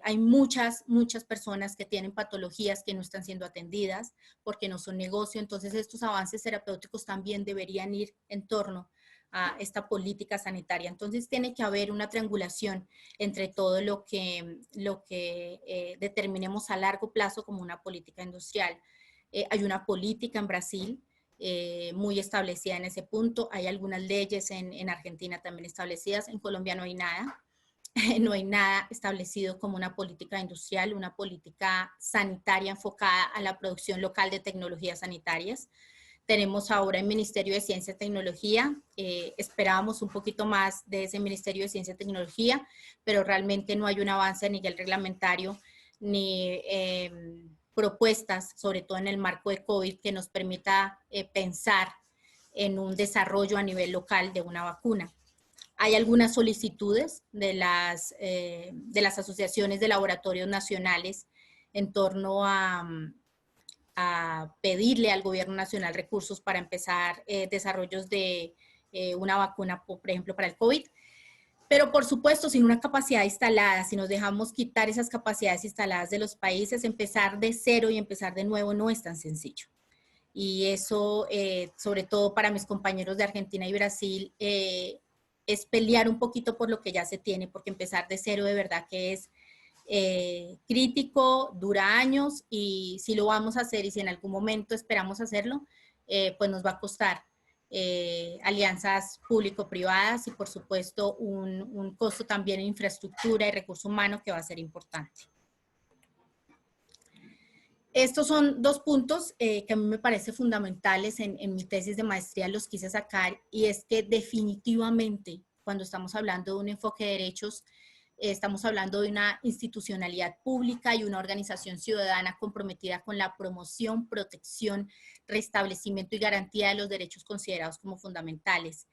hay muchas personas que tienen patologías que no están siendo atendidas porque no son negocio. Entonces estos avances terapéuticos también deberían ir en torno a esta política sanitaria. Entonces tiene que haber una triangulación entre todo lo que determinemos a largo plazo como una política industrial. Hay una política en Brasil muy establecida en ese punto. Hay algunas leyes en Argentina también establecidas. En Colombia no hay nada. No hay nada establecido como una política industrial, una política sanitaria enfocada a la producción local de tecnologías sanitarias. Tenemos ahora el Ministerio de Ciencia y Tecnología. Esperábamos un poquito más de ese Ministerio de Ciencia y Tecnología, pero realmente no hay un avance a nivel reglamentario ni propuestas, sobre todo en el marco de COVID, que nos permita pensar en un desarrollo a nivel local de una vacuna. Hay algunas solicitudes de las asociaciones de laboratorios nacionales en torno a pedirle al gobierno nacional recursos para empezar desarrollos de una vacuna, por ejemplo, para el COVID. Pero, por supuesto, sin una capacidad instalada, si nos dejamos quitar esas capacidades instaladas de los países, empezar de cero y empezar de nuevo no es tan sencillo. Y eso, sobre todo para mis compañeros de Argentina y Brasil, es pelear un poquito por lo que ya se tiene, porque empezar de cero de verdad que es crítico, dura años, y si lo vamos a hacer y si en algún momento esperamos hacerlo, pues nos va a costar alianzas público-privadas y por supuesto un costo también en infraestructura y recurso humano que va a ser importante. Estos son 2 puntos que a mí me parecen fundamentales en mi tesis de maestría, los quise sacar, y es que definitivamente cuando estamos hablando de un enfoque de derechos, estamos hablando de una institucionalidad pública y una organización ciudadana comprometida con la promoción, protección, restablecimiento y garantía de los derechos considerados como fundamentales.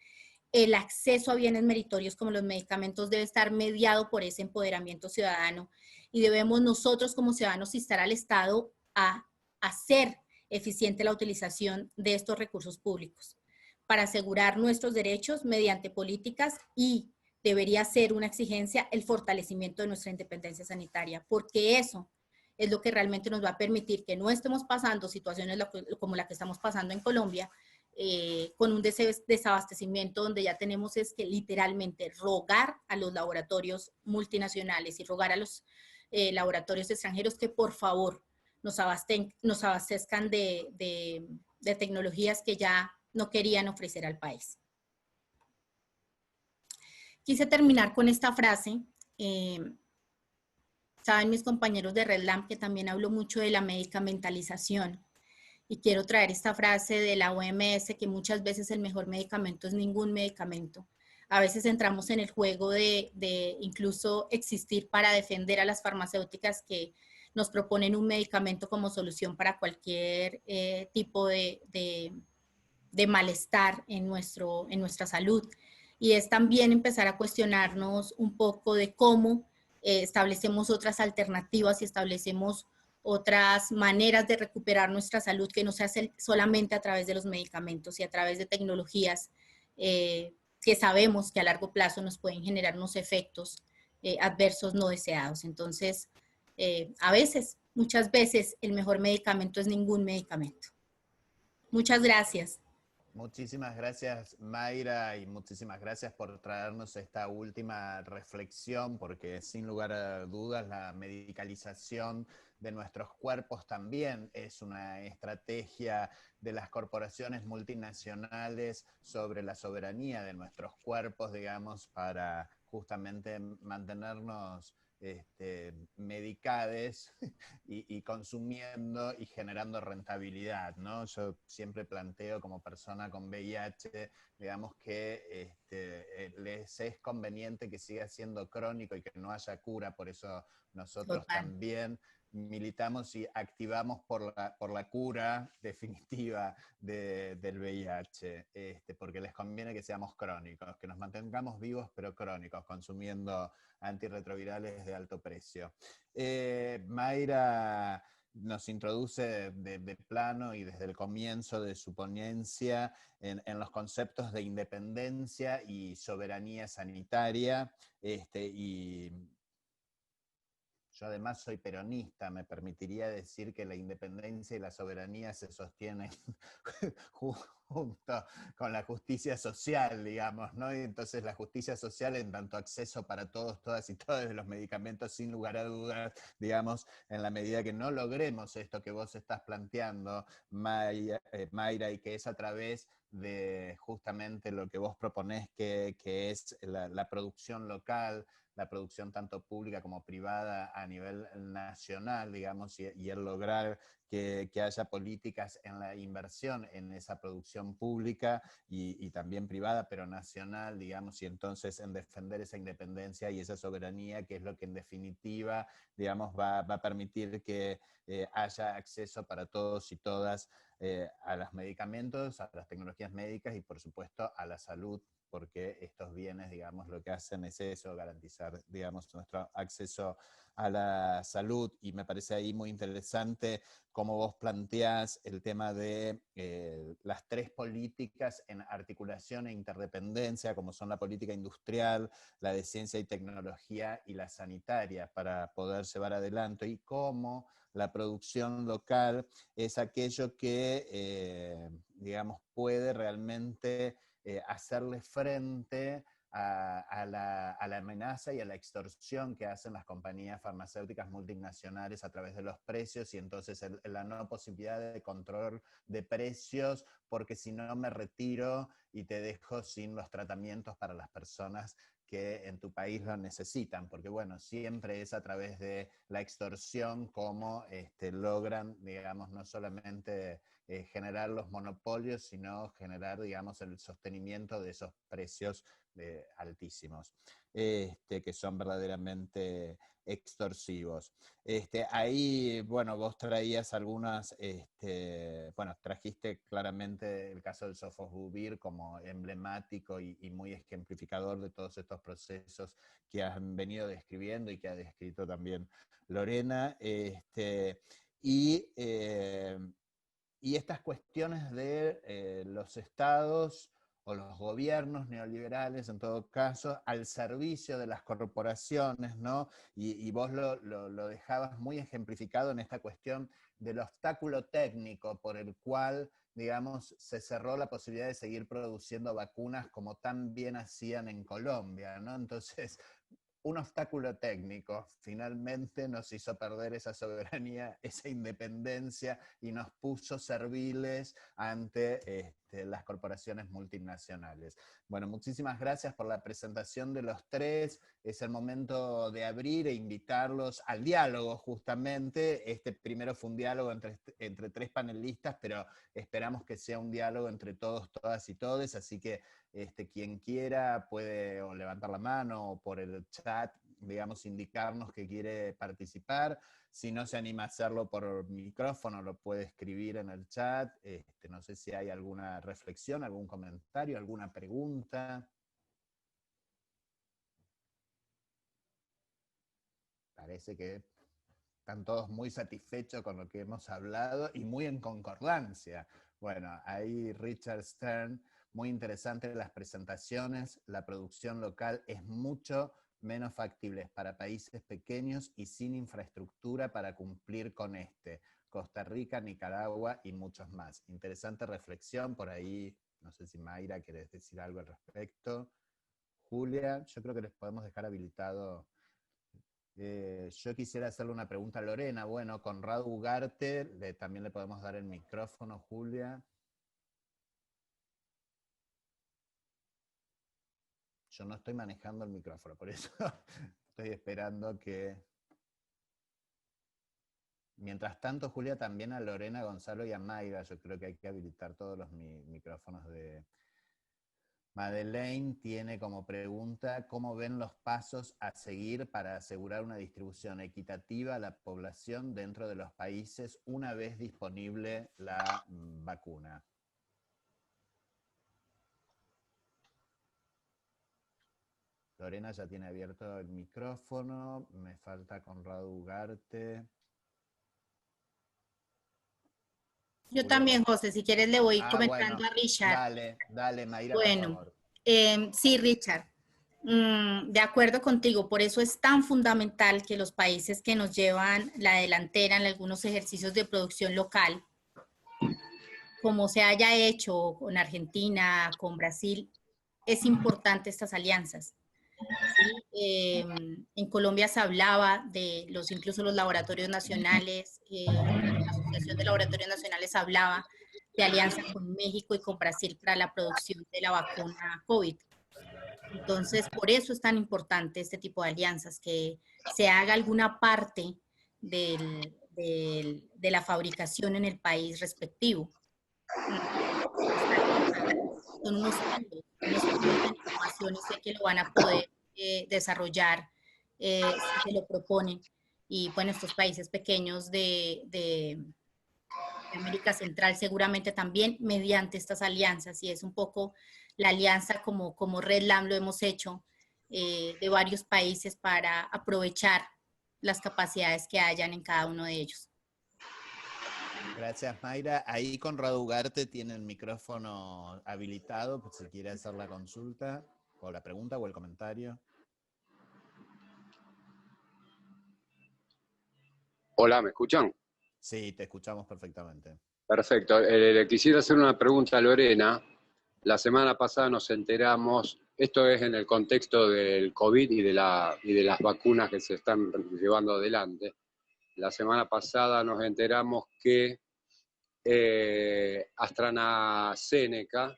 El acceso a bienes meritorios como los medicamentos debe estar mediado por ese empoderamiento ciudadano y debemos nosotros como ciudadanos instar al Estado a hacer eficiente la utilización de estos recursos públicos para asegurar nuestros derechos mediante políticas, y debería ser una exigencia el fortalecimiento de nuestra independencia sanitaria, porque eso es lo que realmente nos va a permitir que no estemos pasando situaciones como la que estamos pasando en Colombia, con un desabastecimiento donde ya tenemos es que literalmente rogar a los laboratorios multinacionales y rogar a los laboratorios extranjeros que por favor nos abastezcan de tecnologías que ya no querían ofrecer al país. Quise terminar con esta frase. Saben mis compañeros de Red Lamp que también hablo mucho de la medicamentalización. Y quiero traer esta frase de la OMS, que muchas veces el mejor medicamento es ningún medicamento. A veces entramos en el juego de incluso existir para defender a las farmacéuticas que nos proponen un medicamento como solución para cualquier tipo de malestar en nuestra salud. Y es también empezar a cuestionarnos un poco de cómo establecemos otras alternativas y establecemos otras maneras de recuperar nuestra salud que no se hace solamente a través de los medicamentos y a través de tecnologías que sabemos que a largo plazo nos pueden generar unos efectos adversos no deseados. Entonces, a veces, muchas veces, el mejor medicamento es ningún medicamento. Muchas gracias. Muchísimas gracias, Mayra, y muchísimas gracias por traernos esta última reflexión, porque sin lugar a dudas la medicalización de nuestros cuerpos también es una estrategia de las corporaciones multinacionales sobre la soberanía de nuestros cuerpos, digamos, para justamente mantenernos medicades y consumiendo y generando rentabilidad, ¿no? Yo siempre planteo como persona con VIH, digamos que les es conveniente que siga siendo crónico y que no haya cura, por eso nosotros Total. también militamos y activamos por la cura definitiva del VIH, porque les conviene que seamos crónicos, que nos mantengamos vivos pero crónicos, consumiendo antirretrovirales de alto precio. Mayra nos introduce de plano y desde el comienzo de su ponencia en los conceptos de independencia y soberanía sanitaria, y yo además soy peronista, me permitiría decir que la independencia y la soberanía se sostienen junto con la justicia social, digamos, ¿no? Y entonces la justicia social en tanto acceso para todos, todas y todos de los medicamentos, sin lugar a dudas, digamos, en la medida que no logremos esto que vos estás planteando, Mayra, y que es a través de justamente lo que vos proponés, que es la producción local, la producción tanto pública como privada a nivel nacional, digamos, y el lograr que haya políticas en la inversión en esa producción pública y también privada, pero nacional, digamos, y entonces en defender esa independencia y esa soberanía, que es lo que en definitiva, digamos, va a permitir que haya acceso para todos y todas a los medicamentos, a las tecnologías médicas y por supuesto a la salud, porque estos bienes, digamos, lo que hacen es eso, garantizar, digamos, nuestro acceso a la salud, y me parece ahí muy interesante cómo vos planteás el tema de las tres políticas en articulación e interdependencia, como son la política industrial, la de ciencia y tecnología y la sanitaria, para poder llevar adelante, y cómo la producción local es aquello que, digamos, puede realmente hacerle frente a la amenaza y a la extorsión que hacen las compañías farmacéuticas multinacionales a través de los precios, y entonces la no posibilidad de control de precios, porque si no me retiro y te dejo sin los tratamientos para las personas que en tu país lo necesitan, porque bueno, siempre es a través de la extorsión como logran, digamos, no solamente generar los monopolios, sino generar, digamos, el sostenimiento de esos precios altísimos, que son verdaderamente extorsivos. Ahí, bueno, vos traías algunas, bueno, trajiste claramente el caso del Sofosbuvir como emblemático y muy ejemplificador de todos estos procesos que han venido describiendo y que ha descrito también Lorena, y estas cuestiones de los estados o los gobiernos neoliberales, en todo caso, al servicio de las corporaciones, ¿no? Y vos lo dejabas muy ejemplificado en esta cuestión del obstáculo técnico por el cual, digamos, se cerró la posibilidad de seguir produciendo vacunas como tan bien hacían en Colombia, ¿no? Entonces, un obstáculo técnico finalmente nos hizo perder esa soberanía, esa independencia, y nos puso serviles ante las corporaciones multinacionales. Bueno, muchísimas gracias por la presentación de los tres. Es el momento de abrir e invitarlos al diálogo, justamente. Este primero fue un diálogo entre tres panelistas, pero esperamos que sea un diálogo entre todos, todas y todes, así que quien quiera puede o levantar la mano o por el chat, digamos, indicarnos que quiere participar. Si no se anima a hacerlo por micrófono, lo puede escribir en el chat. No sé si hay alguna reflexión, algún comentario, alguna pregunta. Parece que están todos muy satisfechos con lo que hemos hablado y muy en concordancia. Bueno, ahí Richard Stern, muy interesante las presentaciones. La producción local es mucho menos factible para países pequeños y sin infraestructura para cumplir con Costa Rica, Nicaragua y muchos más. Interesante reflexión por ahí. No sé si Mayra querés decir algo al respecto. Julia, yo creo que les podemos dejar habilitado Yo quisiera hacerle una pregunta a Lorena. Bueno, Conrado Ugarte, también le podemos dar el micrófono, Julia. Yo no estoy manejando el micrófono, por eso estoy esperando que... Mientras tanto, Julia, también a Lorena, Gonzalo y a Mayra, yo creo que hay que habilitar todos los micrófonos de... Madeleine tiene como pregunta, ¿cómo ven los pasos a seguir para asegurar una distribución equitativa a la población dentro de los países una vez disponible la vacuna? Lorena ya tiene abierto el micrófono, me falta Conrado Ugarte. Yo también, José, si quieres le voy comentando bueno, a Richard. Dale, Mayra, Bueno, por favor. Sí, Richard, de acuerdo contigo, por eso es tan fundamental que los países que nos llevan la delantera en algunos ejercicios de producción local, como se haya hecho con Argentina, con Brasil, es importante estas alianzas. ¿Sí? En Colombia se hablaba de incluso los laboratorios nacionales, la Asociación de Laboratorios Nacionales hablaba de alianza con México y con Brasil para la producción de la vacuna COVID. Entonces, por eso es tan importante este tipo de alianzas, que se haga alguna parte de la fabricación en el país respectivo. Son unos fondos de innovación y sé que lo van a poder desarrollar si se lo proponen. Y bueno, estos países pequeños de América Central seguramente también mediante estas alianzas, y es un poco la alianza como Red Lam lo hemos hecho de varios países para aprovechar las capacidades que hayan en cada uno de ellos. Gracias, Mayra. Ahí Conrado Ugarte tiene el micrófono habilitado, por si quiere hacer la consulta, o la pregunta, o el comentario. Hola, ¿me escuchan? Sí, te escuchamos perfectamente. Perfecto. Le quisiera hacer una pregunta a Lorena. La semana pasada nos enteramos, esto es en el contexto del COVID y de las vacunas que se están llevando adelante. La semana pasada nos enteramos que AstraZeneca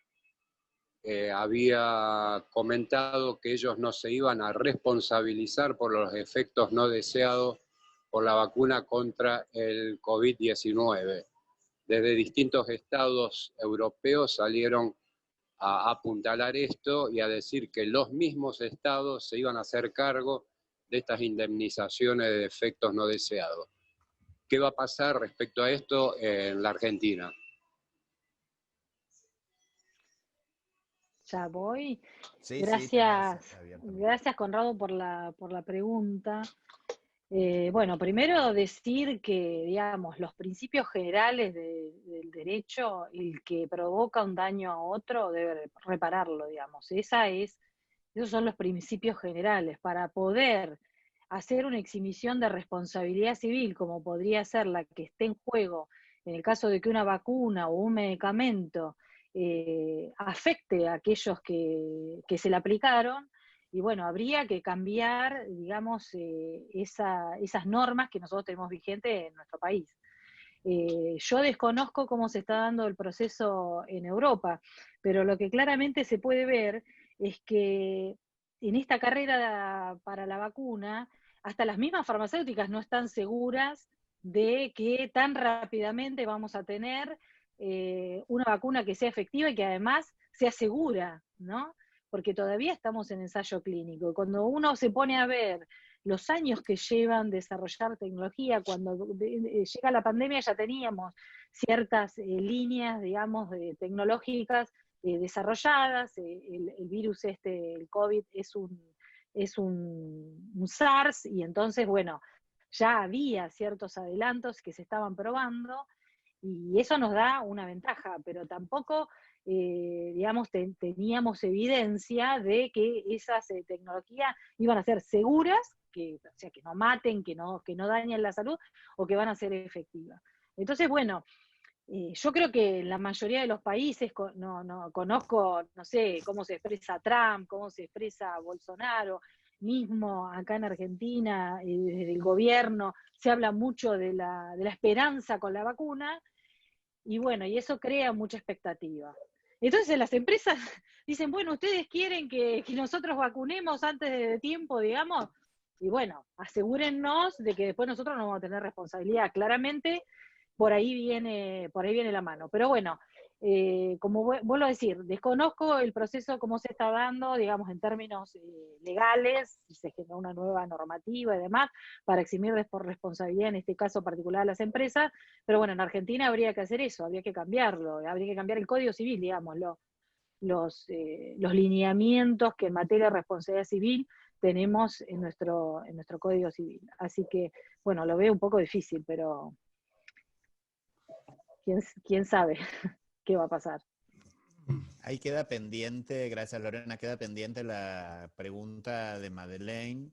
había comentado que ellos no se iban a responsabilizar por los efectos no deseados por la vacuna contra el COVID-19. Desde distintos estados europeos salieron a apuntalar esto y a decir que los mismos estados se iban a hacer cargo de estas indemnizaciones de efectos no deseados. ¿Qué va a pasar respecto a esto en la Argentina? Ya voy. Sí, Gracias, sí, gracias Conrado por la pregunta. Bueno, primero decir que, digamos, los principios generales del derecho, el que provoca un daño a otro debe repararlo, digamos. Esos son los principios generales. Para poder hacer una exhibición de responsabilidad civil, como podría ser la que esté en juego en el caso de que una vacuna o un medicamento afecte a aquellos que se le aplicaron, y bueno, habría que cambiar, digamos, esas normas que nosotros tenemos vigentes en nuestro país. Yo desconozco cómo se está dando el proceso en Europa, pero lo que claramente se puede ver es que en esta carrera para la vacuna, hasta las mismas farmacéuticas no están seguras de que tan rápidamente vamos a tener una vacuna que sea efectiva y que además sea segura, ¿no? Porque todavía estamos en ensayo clínico. Cuando uno se pone a ver los años que llevan desarrollar tecnología, cuando llega la pandemia ya teníamos ciertas líneas, digamos, tecnológicas desarrolladas, el virus el COVID es un SARS, y entonces, bueno, ya había ciertos adelantos que se estaban probando, y eso nos da una ventaja, pero tampoco, digamos, teníamos evidencia de que esas tecnologías iban a ser seguras, o sea, que no maten, que no dañen la salud, o que van a ser efectivas. Entonces, bueno, yo creo que en la mayoría de los países, no conozco, no sé, cómo se expresa Trump, cómo se expresa Bolsonaro, mismo acá en Argentina, desde el gobierno, se habla mucho de la esperanza con la vacuna, y bueno, y eso crea mucha expectativa. Entonces las empresas dicen, bueno, ustedes quieren que nosotros vacunemos antes de tiempo, digamos, y bueno, asegúrennos de que después nosotros no vamos a tener responsabilidad. Claramente, por ahí viene la mano. Pero bueno, como vuelvo a decir, desconozco el proceso, cómo se está dando, digamos, en términos legales, si se genera una nueva normativa y demás, para eximir por responsabilidad, en este caso particular, a las empresas, pero bueno, en Argentina habría que hacer eso, habría que cambiarlo, habría que cambiar el Código Civil, digamos, los lineamientos que en materia de responsabilidad civil tenemos en nuestro Código Civil. Así que, bueno, lo veo un poco difícil, pero quién sabe qué va a pasar. Ahí queda pendiente, gracias Lorena, queda pendiente la pregunta de Madeleine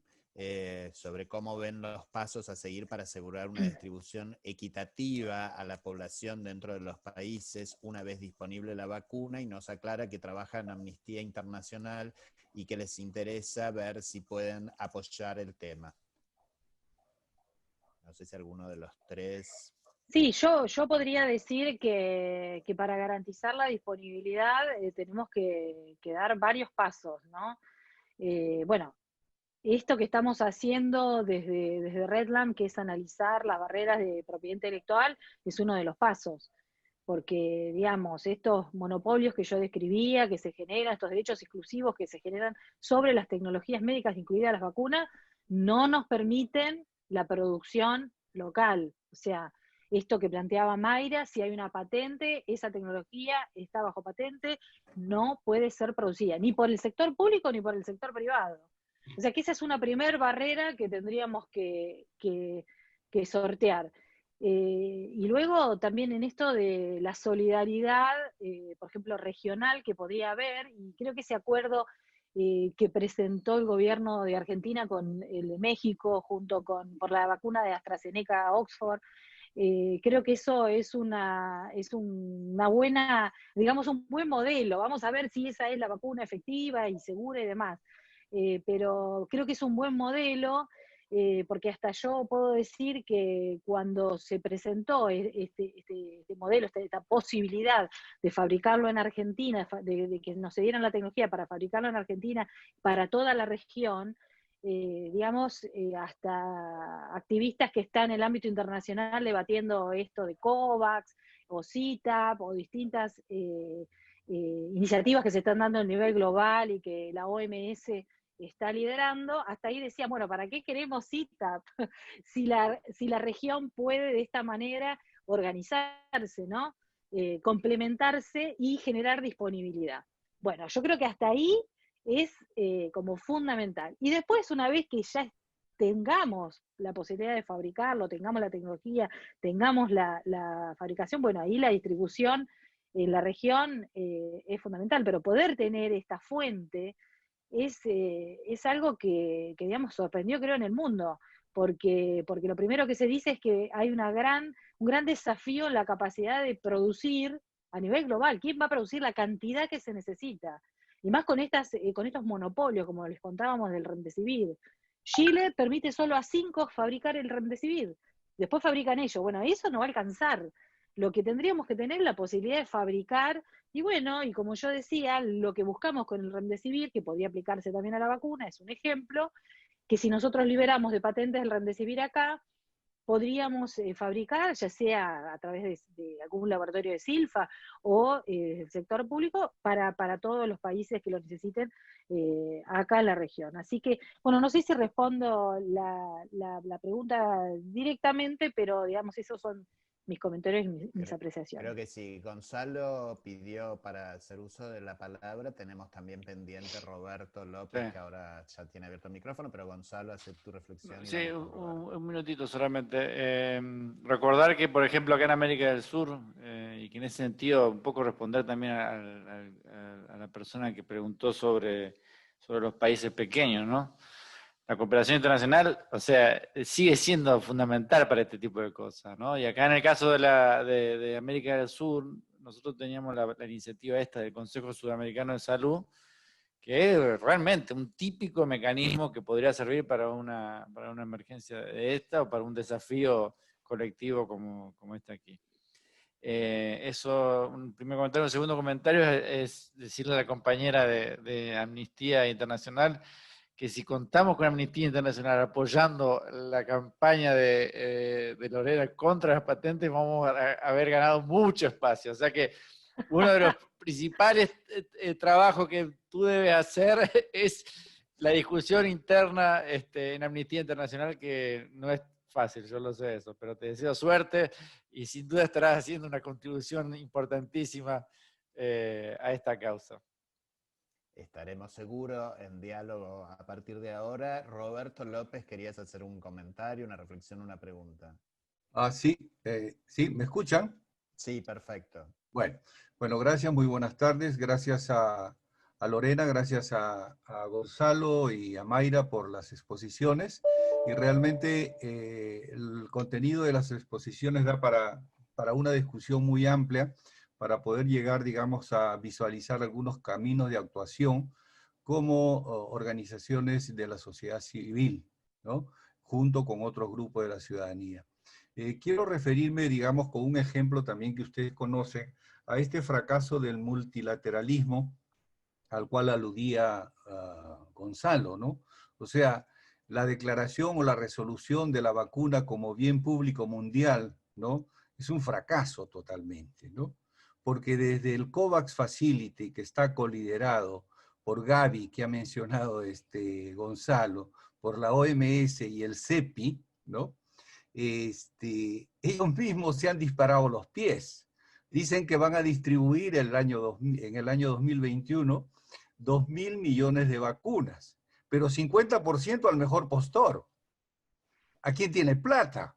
sobre cómo ven los pasos a seguir para asegurar una distribución equitativa a la población dentro de los países una vez disponible la vacuna, y nos aclara que trabaja en Amnistía Internacional y que les interesa ver si pueden apoyar el tema. No sé si alguno de los tres... Sí, yo podría decir que para garantizar la disponibilidad tenemos que dar varios pasos, ¿no? Bueno, esto que estamos haciendo desde Redland, que es analizar las barreras de propiedad intelectual, es uno de los pasos, porque, digamos, estos monopolios que yo describía, que se generan, estos derechos exclusivos que se generan sobre las tecnologías médicas, incluidas las vacunas, no nos permiten la producción local. O sea, esto que planteaba Mayra, si hay una patente, esa tecnología está bajo patente, no puede ser producida, ni por el sector público ni por el sector privado. O sea que esa es una primer barrera que tendríamos que sortear. Y luego también en esto de la solidaridad, por ejemplo, regional que podría haber, y creo que ese acuerdo que presentó el gobierno de Argentina con el de México, junto con por la vacuna de AstraZeneca Oxford, creo que eso es una buena, digamos, un buen modelo. Vamos a ver si esa es la vacuna efectiva y segura y demás. Pero creo que es un buen modelo, porque hasta yo puedo decir que cuando se presentó este modelo, esta posibilidad de fabricarlo en Argentina, de que nos dieran la tecnología para fabricarlo en Argentina para toda la región, digamos, hasta activistas que están en el ámbito internacional debatiendo esto de COVAX o CITAP o distintas iniciativas que se están dando a nivel global y que la OMS está liderando, hasta ahí decía, bueno, ¿para qué queremos CITAP? si la región puede de esta manera organizarse, ¿no? Complementarse y generar disponibilidad. Bueno, yo creo que hasta ahí es como fundamental. Y después, una vez que ya tengamos la posibilidad de fabricarlo, tengamos la tecnología, tengamos la fabricación, bueno, ahí la distribución en la región es fundamental, pero poder tener esta fuente es algo que, digamos, sorprendió, creo, en el mundo, porque lo primero que se dice es que hay un gran desafío en la capacidad de producir a nivel global. ¿Quién va a producir la cantidad que se necesita? Y más con estos monopolios, como les contábamos del Remdesivir. Chile permite solo a 5 fabricar el Remdesivir. Después fabrican ellos. Bueno, eso no va a alcanzar. Lo que tendríamos que tener es la posibilidad de fabricar. Y bueno, y como yo decía, lo que buscamos con el Remdesivir, que podría aplicarse también a la vacuna, es un ejemplo, que si nosotros liberamos de patentes el Remdesivir acá, podríamos fabricar, ya sea a través de algún laboratorio de Silfa o del sector público, para todos los países que lo necesiten acá en la región. Así que, bueno, no sé si respondo la pregunta directamente, pero digamos, esos son mis comentarios y mis apreciaciones. Creo que sí. Gonzalo pidió para hacer uso de la palabra. Tenemos también pendiente Roberto López, sí, que ahora ya tiene abierto el micrófono, pero Gonzalo, hace tu reflexión. Sí, un minutito solamente. Recordar que, por ejemplo, acá en América del Sur, y que en ese sentido un poco responder también a la persona que preguntó sobre los países pequeños, ¿no? La cooperación internacional, o sea, sigue siendo fundamental para este tipo de cosas, ¿no? Y acá en el caso de América del Sur, nosotros teníamos la iniciativa esta del Consejo Sudamericano de Salud, que es realmente un típico mecanismo que podría servir para una emergencia de esta o para un desafío colectivo como este aquí. Eso, un primer comentario. Un segundo comentario es decirle a la compañera de Amnistía Internacional que si contamos con Amnistía Internacional apoyando la campaña de Lorena contra las patentes, vamos a haber ganado mucho espacio. O sea que uno de los principales trabajos que tú debes hacer es la discusión interna en Amnistía Internacional, que no es fácil, yo lo sé eso, pero te deseo suerte y sin duda estarás haciendo una contribución importantísima a esta causa. Estaremos seguros en diálogo a partir de ahora. Roberto López, querías hacer un comentario, una reflexión, una pregunta. Sí, ¿sí? ¿Me escuchan? Sí, perfecto. Bueno, gracias, muy buenas tardes. Gracias a Lorena, gracias a Gonzalo y a Mayra por las exposiciones. Y realmente el contenido de las exposiciones da para una discusión muy amplia, para poder llegar, digamos, a visualizar algunos caminos de actuación como organizaciones de la sociedad civil, ¿no? Junto con otros grupos de la ciudadanía. Quiero referirme, digamos, con un ejemplo también que ustedes conocen, a este fracaso del multilateralismo al cual aludía Gonzalo, ¿no? O sea, la declaración o la resolución de la vacuna como bien público mundial, ¿no? Es un fracaso totalmente, ¿no? Porque desde el COVAX Facility, que está coliderado por Gavi, que ha mencionado Gonzalo, por la OMS y el CEPI, ¿no? Ellos mismos se han disparado los pies. Dicen que van a distribuir en el año 2021 2.000 millones de vacunas, pero 50% al mejor postor. ¿A quién tiene plata?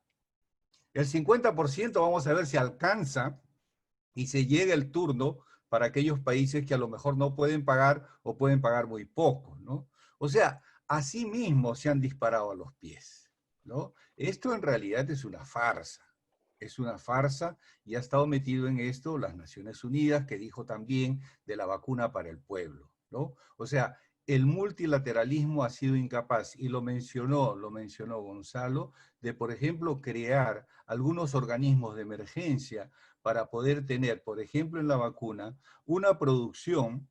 El 50% vamos a ver si alcanza y se llega el turno para aquellos países que a lo mejor no pueden pagar o pueden pagar muy poco, ¿no? O sea, así mismo se han disparado a los pies, ¿no? Esto en realidad es una farsa y ha estado metido en esto las Naciones Unidas, que dijo también de la vacuna para el pueblo, ¿no? O sea, el multilateralismo ha sido incapaz, y lo mencionó Gonzalo, de, por ejemplo, crear algunos organismos de emergencia para poder tener, por ejemplo, en la vacuna, una producción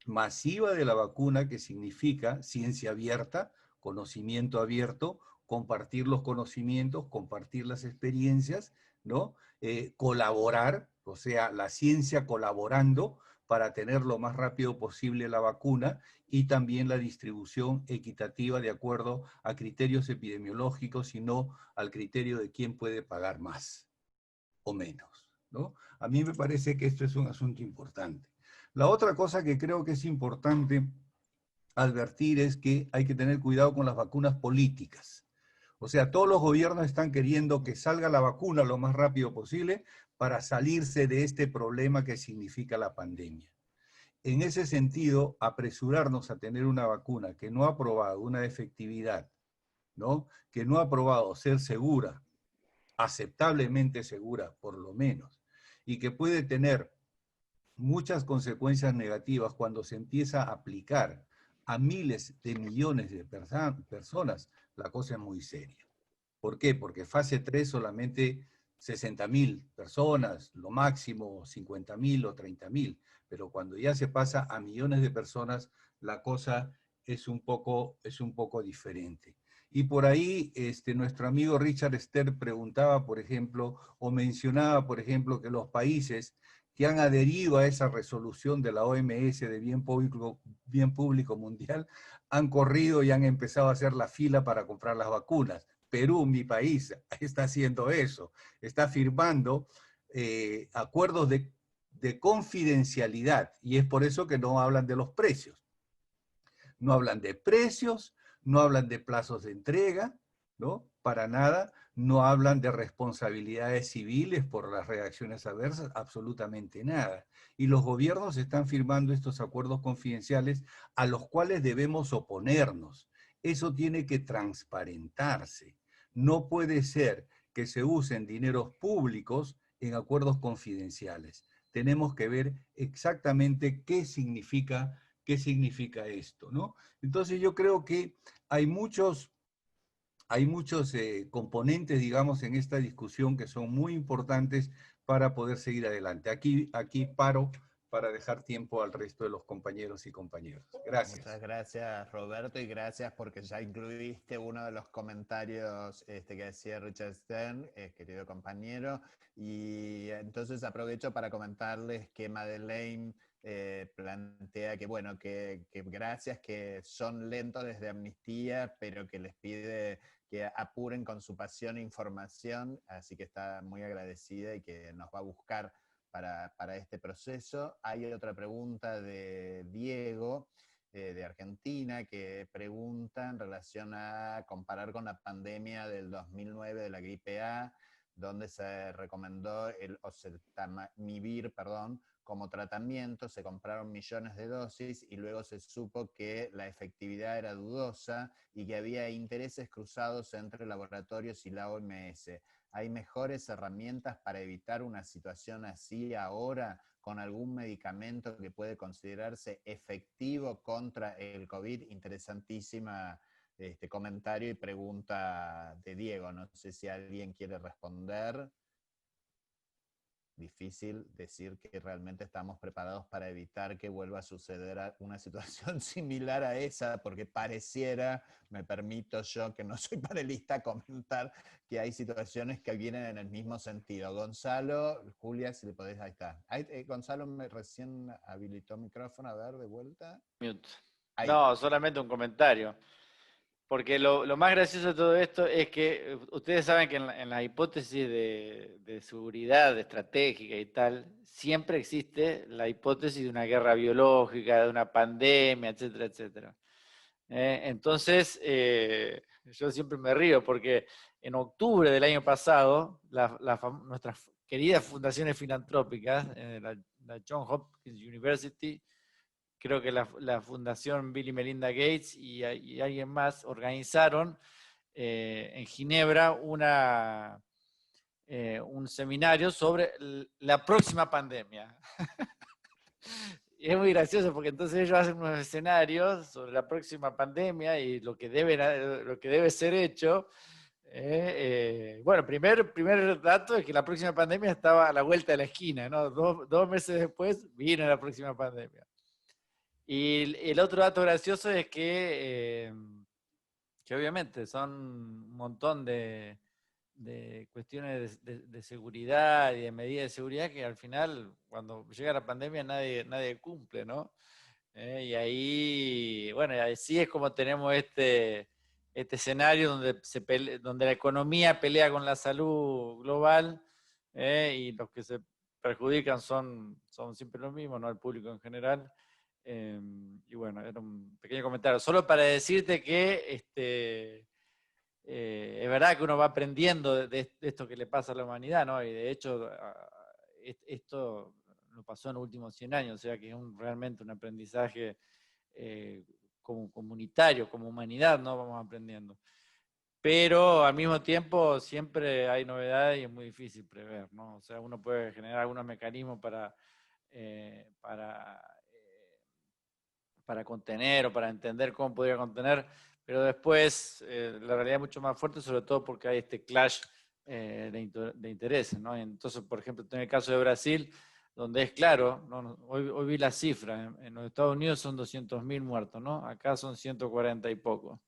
masiva de la vacuna, que significa ciencia abierta, conocimiento abierto, compartir los conocimientos, compartir las experiencias, ¿no? Colaborar, o sea, la ciencia colaborando para tener lo más rápido posible la vacuna, y también la distribución equitativa de acuerdo a criterios epidemiológicos y no al criterio de quién puede pagar más o menos, ¿no? A mí me parece que esto es un asunto importante. La otra cosa que creo que es importante advertir es que hay que tener cuidado con las vacunas políticas. O sea, todos los gobiernos están queriendo que salga la vacuna lo más rápido posible para salirse de este problema que significa la pandemia. En ese sentido, apresurarnos a tener una vacuna que no ha probado una efectividad, ¿no? Que no ha probado ser segura, aceptablemente segura por lo menos, y que puede tener muchas consecuencias negativas cuando se empieza a aplicar a miles de millones de personas, la cosa es muy seria. ¿Por qué? Porque fase 3 solamente 60.000 personas, lo máximo 50.000 o 30.000, pero cuando ya se pasa a millones de personas, la cosa es un poco diferente. Y por ahí nuestro amigo Richard Stern preguntaba, por ejemplo, o mencionaba, por ejemplo, que los países que han adherido a esa resolución de la OMS de bien público mundial han corrido y han empezado a hacer la fila para comprar las vacunas. Perú, mi país, está haciendo eso, está firmando acuerdos de confidencialidad, y es por eso que no hablan de los precios. No hablan de precios, no hablan de plazos de entrega, ¿no? Para nada. No hablan de responsabilidades civiles por las reacciones adversas, absolutamente nada. Y los gobiernos están firmando estos acuerdos confidenciales a los cuales debemos oponernos. Eso tiene que transparentarse. No puede ser que se usen dineros públicos en acuerdos confidenciales. Tenemos que ver exactamente qué significa qué significa esto, ¿no? Entonces yo creo que hay muchos componentes, digamos, en esta discusión que son muy importantes para poder seguir adelante. Aquí paro para dejar tiempo al resto de los compañeros y compañeras. Gracias. Muchas gracias, Roberto, y gracias porque ya incluiste uno de los comentarios que decía Richard Stern, querido compañero, y entonces aprovecho para comentarles que Madeleine plantea que, bueno, que gracias, que son lentos desde Amnistía, pero que les pide que apuren con su pasión e información, así que está muy agradecida y que nos va a buscar para este proceso. Hay otra pregunta de Diego, de Argentina, que pregunta en relación a comparar con la pandemia del 2009 de la gripe A, donde se recomendó el oseltamivir, como tratamiento, se compraron millones de dosis y luego se supo que la efectividad era dudosa y que había intereses cruzados entre laboratorios y la OMS. ¿Hay mejores herramientas para evitar una situación así ahora, con algún medicamento que puede considerarse efectivo contra el COVID? Interesantísima comentario y pregunta de Diego. No sé si alguien quiere responder. Difícil decir que realmente estamos preparados para evitar que vuelva a suceder una situación similar a esa, porque pareciera, me permito yo, que no soy panelista, comentar que hay situaciones que vienen en el mismo sentido. Gonzalo, Julia, si le podés, ahí está. Gonzalo recién habilitó el micrófono, a ver, de vuelta. Mute. Ahí. No, solamente un comentario. Porque lo más gracioso de todo esto es que ustedes saben que en la hipótesis de seguridad estratégica y tal, siempre existe la hipótesis de una guerra biológica, de una pandemia, etcétera, etcétera. Entonces, yo siempre me río porque en octubre del año pasado, nuestras queridas fundaciones filantrópicas, la Johns Hopkins University, creo que la Fundación Bill y Melinda Gates y alguien más organizaron en Ginebra un seminario sobre la próxima pandemia. Y es muy gracioso porque entonces ellos hacen unos escenarios sobre la próxima pandemia y lo que debe ser hecho. Bueno, primer dato es que la próxima pandemia estaba a la vuelta de la esquina, ¿no? Dos meses después vino la próxima pandemia. Y el otro dato gracioso es que obviamente son un montón de cuestiones de seguridad y de medidas de seguridad que al final, cuando llega la pandemia, nadie cumple, ¿no? Y ahí, bueno, así es como tenemos este escenario donde la economía pelea con la salud global, y los que se perjudican son siempre los mismos, ¿no? El público en general. Y bueno, era un pequeño comentario, solo para decirte que es verdad que uno va aprendiendo de esto que le pasa a la humanidad, ¿no? Y de hecho, esto lo pasó en los últimos 100 años, o sea que es realmente un aprendizaje como comunitario, como humanidad, ¿no? Vamos aprendiendo. Pero al mismo tiempo siempre hay novedades y es muy difícil prever, ¿no? O sea, uno puede generar algunos mecanismos para contener o para entender cómo podría contener, pero después la realidad es mucho más fuerte, sobre todo porque hay este clash de intereses, ¿no? Entonces, por ejemplo, en el caso de Brasil, donde es claro, ¿no? Hoy vi la cifra, en los Estados Unidos son 200.000 muertos, ¿no? Acá son 140 y poco.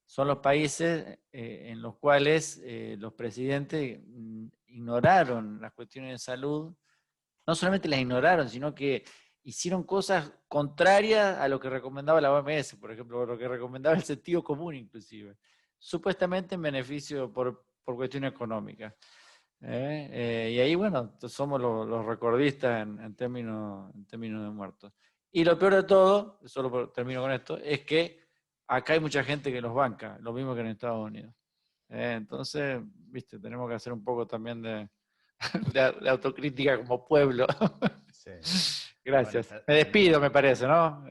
Son los países en los cuales los presidentes ignoraron las cuestiones de salud, no solamente las ignoraron, sino que hicieron cosas contrarias a lo que recomendaba la OMS, por ejemplo, lo que recomendaba el sentido común inclusive, supuestamente en beneficio por cuestiones económicas. Y ahí, bueno, somos los recordistas en términos de muertos. Y lo peor de todo, solo termino con esto, es que acá hay mucha gente que los banca, lo mismo que en Estados Unidos. Entonces, viste, tenemos que hacer un poco también de autocrítica como pueblo. Sí. Gracias. Bueno, Me despido, me parece, ¿no?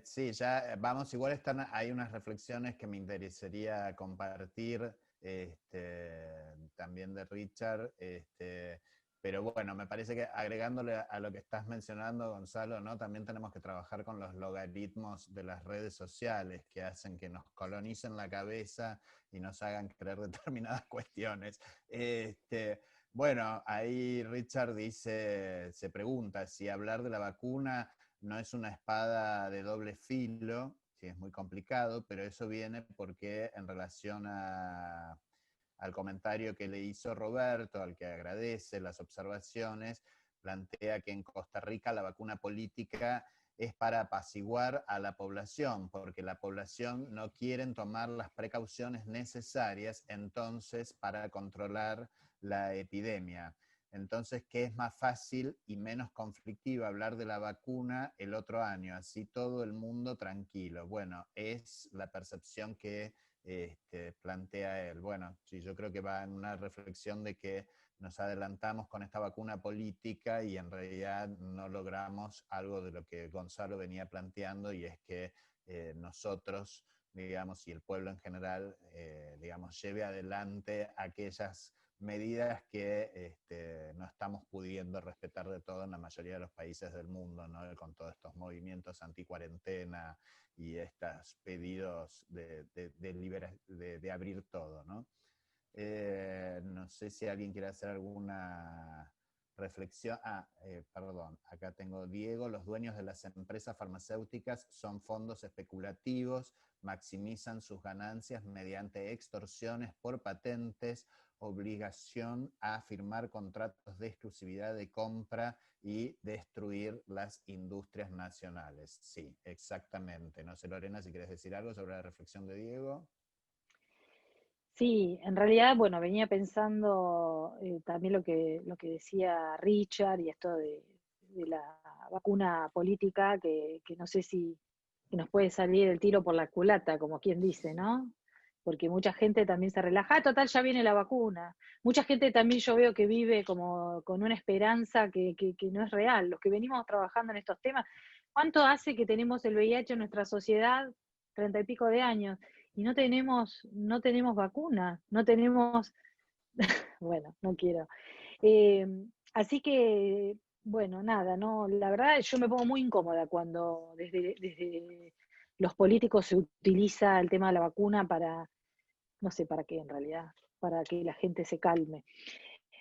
Sí, ya vamos, igual hay unas reflexiones que me interesaría compartir también de Richard, Pero bueno, me parece que agregándole a lo que estás mencionando, Gonzalo, ¿no? También tenemos que trabajar con los logaritmos de las redes sociales que hacen que nos colonicen la cabeza y nos hagan creer determinadas cuestiones. Bueno, ahí Richard dice, se pregunta si hablar de la vacuna no es una espada de doble filo, sí, es muy complicado, pero eso viene porque en relación al comentario que le hizo Roberto, al que agradece las observaciones, plantea que en Costa Rica la vacuna política es para apaciguar a la población, porque la población no quiere tomar las precauciones necesarias entonces para controlar la epidemia. Entonces, ¿qué es más fácil y menos conflictivo hablar de la vacuna el otro año? Así todo el mundo tranquilo. Bueno, es la percepción que plantea él. Bueno, sí, yo creo que va en una reflexión de que nos adelantamos con esta vacuna política y en realidad no logramos algo de lo que Gonzalo venía planteando, y es que nosotros, digamos, y el pueblo en general, digamos, lleve adelante aquellas medidas que no estamos pudiendo respetar de todo en la mayoría de los países del mundo, ¿no? Con todos estos movimientos anti-cuarentena y estos pedidos de abrir todo, ¿no? No sé si alguien quiere hacer alguna reflexión. Perdón, acá tengo Diego. Los dueños de las empresas farmacéuticas son fondos especulativos, maximizan sus ganancias mediante extorsiones por patentes, obligación a firmar contratos de exclusividad de compra y destruir las industrias nacionales. Sí, exactamente. No sé, Lorena, si quieres decir algo sobre la reflexión de Diego. Sí, en realidad, bueno, venía pensando también lo que decía Richard y esto de la vacuna política, que no sé si que nos puede salir el tiro por la culata, como quien dice, ¿no? Porque mucha gente también se relaja, total, ya viene la vacuna. Mucha gente también yo veo que vive como con una esperanza que no es real. Los que venimos trabajando en estos temas, ¿cuánto hace que tenemos el VIH en nuestra sociedad? 30 y pico de años. Y no tenemos vacuna, no tenemos, bueno, no quiero. Así que, bueno, nada, no, la verdad yo me pongo muy incómoda cuando desde los políticos se utiliza el tema de la vacuna para, no sé para qué en realidad, para que la gente se calme.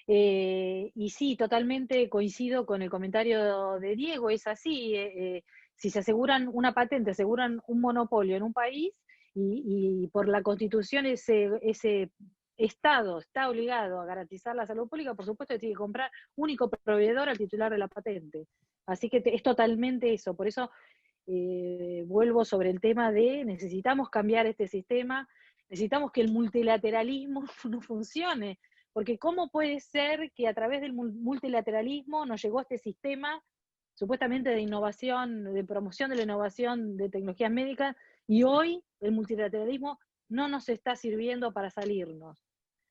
Y sí, totalmente coincido con el comentario de Diego, es así, si se aseguran una patente, aseguran un monopolio en un país y por la Constitución ese Estado está obligado a garantizar la salud pública, por supuesto que tiene que comprar único proveedor al titular de la patente. Así que es totalmente eso, por eso vuelvo sobre el tema de necesitamos cambiar este sistema, necesitamos que el multilateralismo no funcione, porque ¿cómo puede ser que a través del multilateralismo nos llegó este sistema supuestamente de innovación, de promoción de la innovación de tecnologías médicas, y hoy el multilateralismo no nos está sirviendo para salirnos?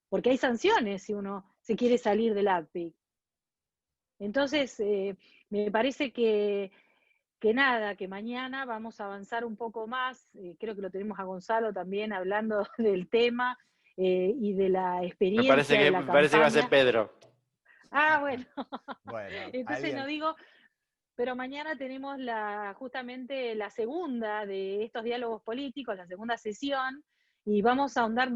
Porque hay sanciones si uno se quiere salir del APIC. Entonces, me parece que nada, que mañana vamos a avanzar un poco más, creo que lo tenemos a Gonzalo también hablando del tema y de la experiencia de la campaña. Me parece que va a ser Pedro. Ah, bueno. Bueno, entonces no digo, pero mañana tenemos justamente la segunda de estos diálogos políticos, la segunda sesión, y vamos a ahondar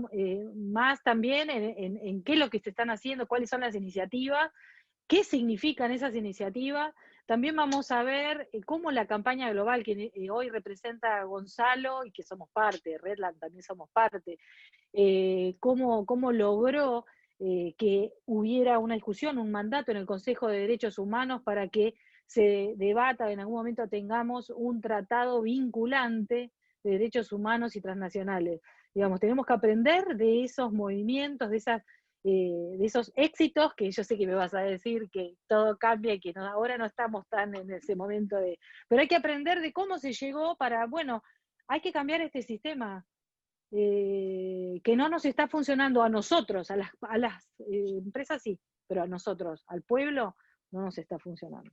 más también en qué es lo que se están haciendo, cuáles son las iniciativas, qué significan esas iniciativas. También vamos a ver cómo la campaña global que hoy representa a Gonzalo y que somos parte, Redland también somos parte, cómo logró que hubiera una discusión, un mandato en el Consejo de Derechos Humanos para que se debata, en algún momento tengamos un tratado vinculante de derechos humanos y transnacionales. Digamos, tenemos que aprender de esos movimientos, de esos éxitos, que yo sé que me vas a decir que todo cambia y que ahora no estamos tan en ese momento pero hay que aprender de cómo se llegó para, bueno, hay que cambiar este sistema, que no nos está funcionando a nosotros, a las empresas sí, pero a nosotros, al pueblo, no nos está funcionando.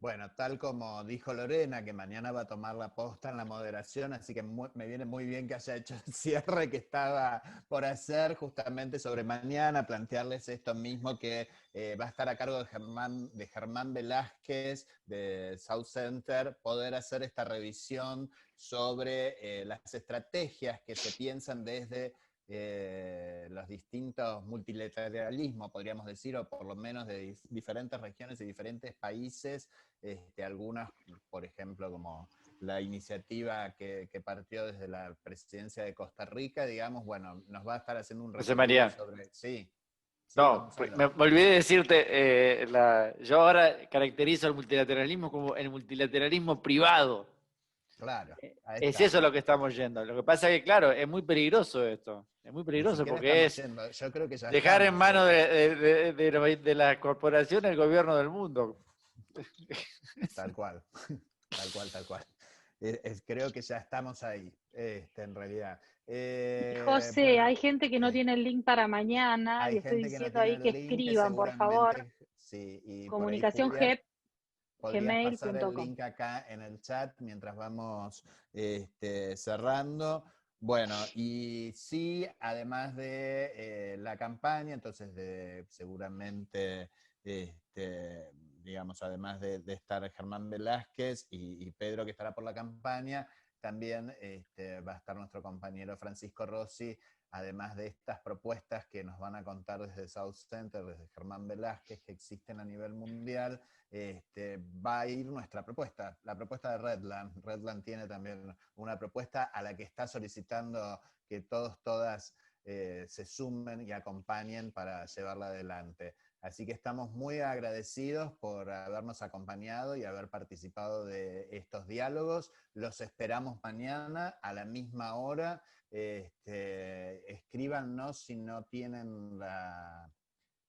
Bueno, tal como dijo Lorena, que mañana va a tomar la posta en la moderación, así que me viene muy bien que haya hecho el cierre que estaba por hacer justamente sobre mañana, plantearles esto mismo que va a estar a cargo de Germán Velázquez de South Center, poder hacer esta revisión sobre las estrategias que se piensan desde los distintos multilateralismos, podríamos decir, o por lo menos de diferentes regiones y diferentes países, algunas, por ejemplo, como la iniciativa que partió desde la presidencia de Costa Rica, digamos, bueno, nos va a estar haciendo un José recorrido María. sobre... Sí, No, me olvidé de decirte, yo ahora caracterizo el multilateralismo como el multilateralismo privado. Claro, ahí Es está. eso lo que estamos yendo. Lo que pasa es que, claro, es muy peligroso esto. Es muy peligroso porque es yendo. Yo creo que ya dejar en estamos, manos de la corporación el gobierno del mundo. Tal cual, tal cual, tal cual. Creo que ya estamos ahí, en realidad. José, Bueno, hay gente que no tiene el link para mañana, hay y estoy gente que no diciendo tiene ahí que el link, que escriban, por favor, seguramente, sí, y por ahí, comunicación Julia, podrías pasar el gmail.com. link acá en el chat mientras vamos cerrando. Bueno, y sí, además de la campaña, entonces seguramente, digamos, además de estar Germán Velázquez y Pedro que estará por la campaña, también va a estar nuestro compañero Francisco Rossi, además de estas propuestas que nos van a contar desde South Center, desde Germán Velázquez, que existen a nivel mundial. Va a ir nuestra propuesta, la propuesta de Redland. Redland tiene también una propuesta a la que está solicitando que todas se sumen y acompañen para llevarla adelante. Así que estamos muy agradecidos por habernos acompañado y haber participado de estos diálogos. Los esperamos mañana a la misma hora. Escríbanos si no tienen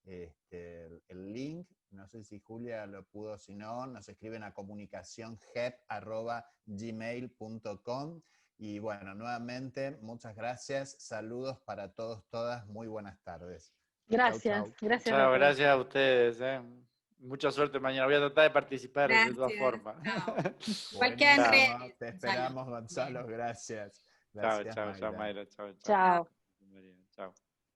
el link. No sé si Julia lo pudo, si no, nos escriben a comunicaciongep@gmail.com. Y bueno, nuevamente, muchas gracias. Saludos para todos, todas. Muy buenas tardes. Gracias, Chau, chau. gracias a Chao, todos. gracias a ustedes. Mucha suerte mañana. Voy a tratar de participar de todas Gracias. formas. Chao. Igual queda en Buenísimo. redes, Te Gonzalo. esperamos, Gonzalo. Bien. Gracias. Chao, Gracias, chao, chao, Mayra. Mayra. Chao, chao. Chao. Chao.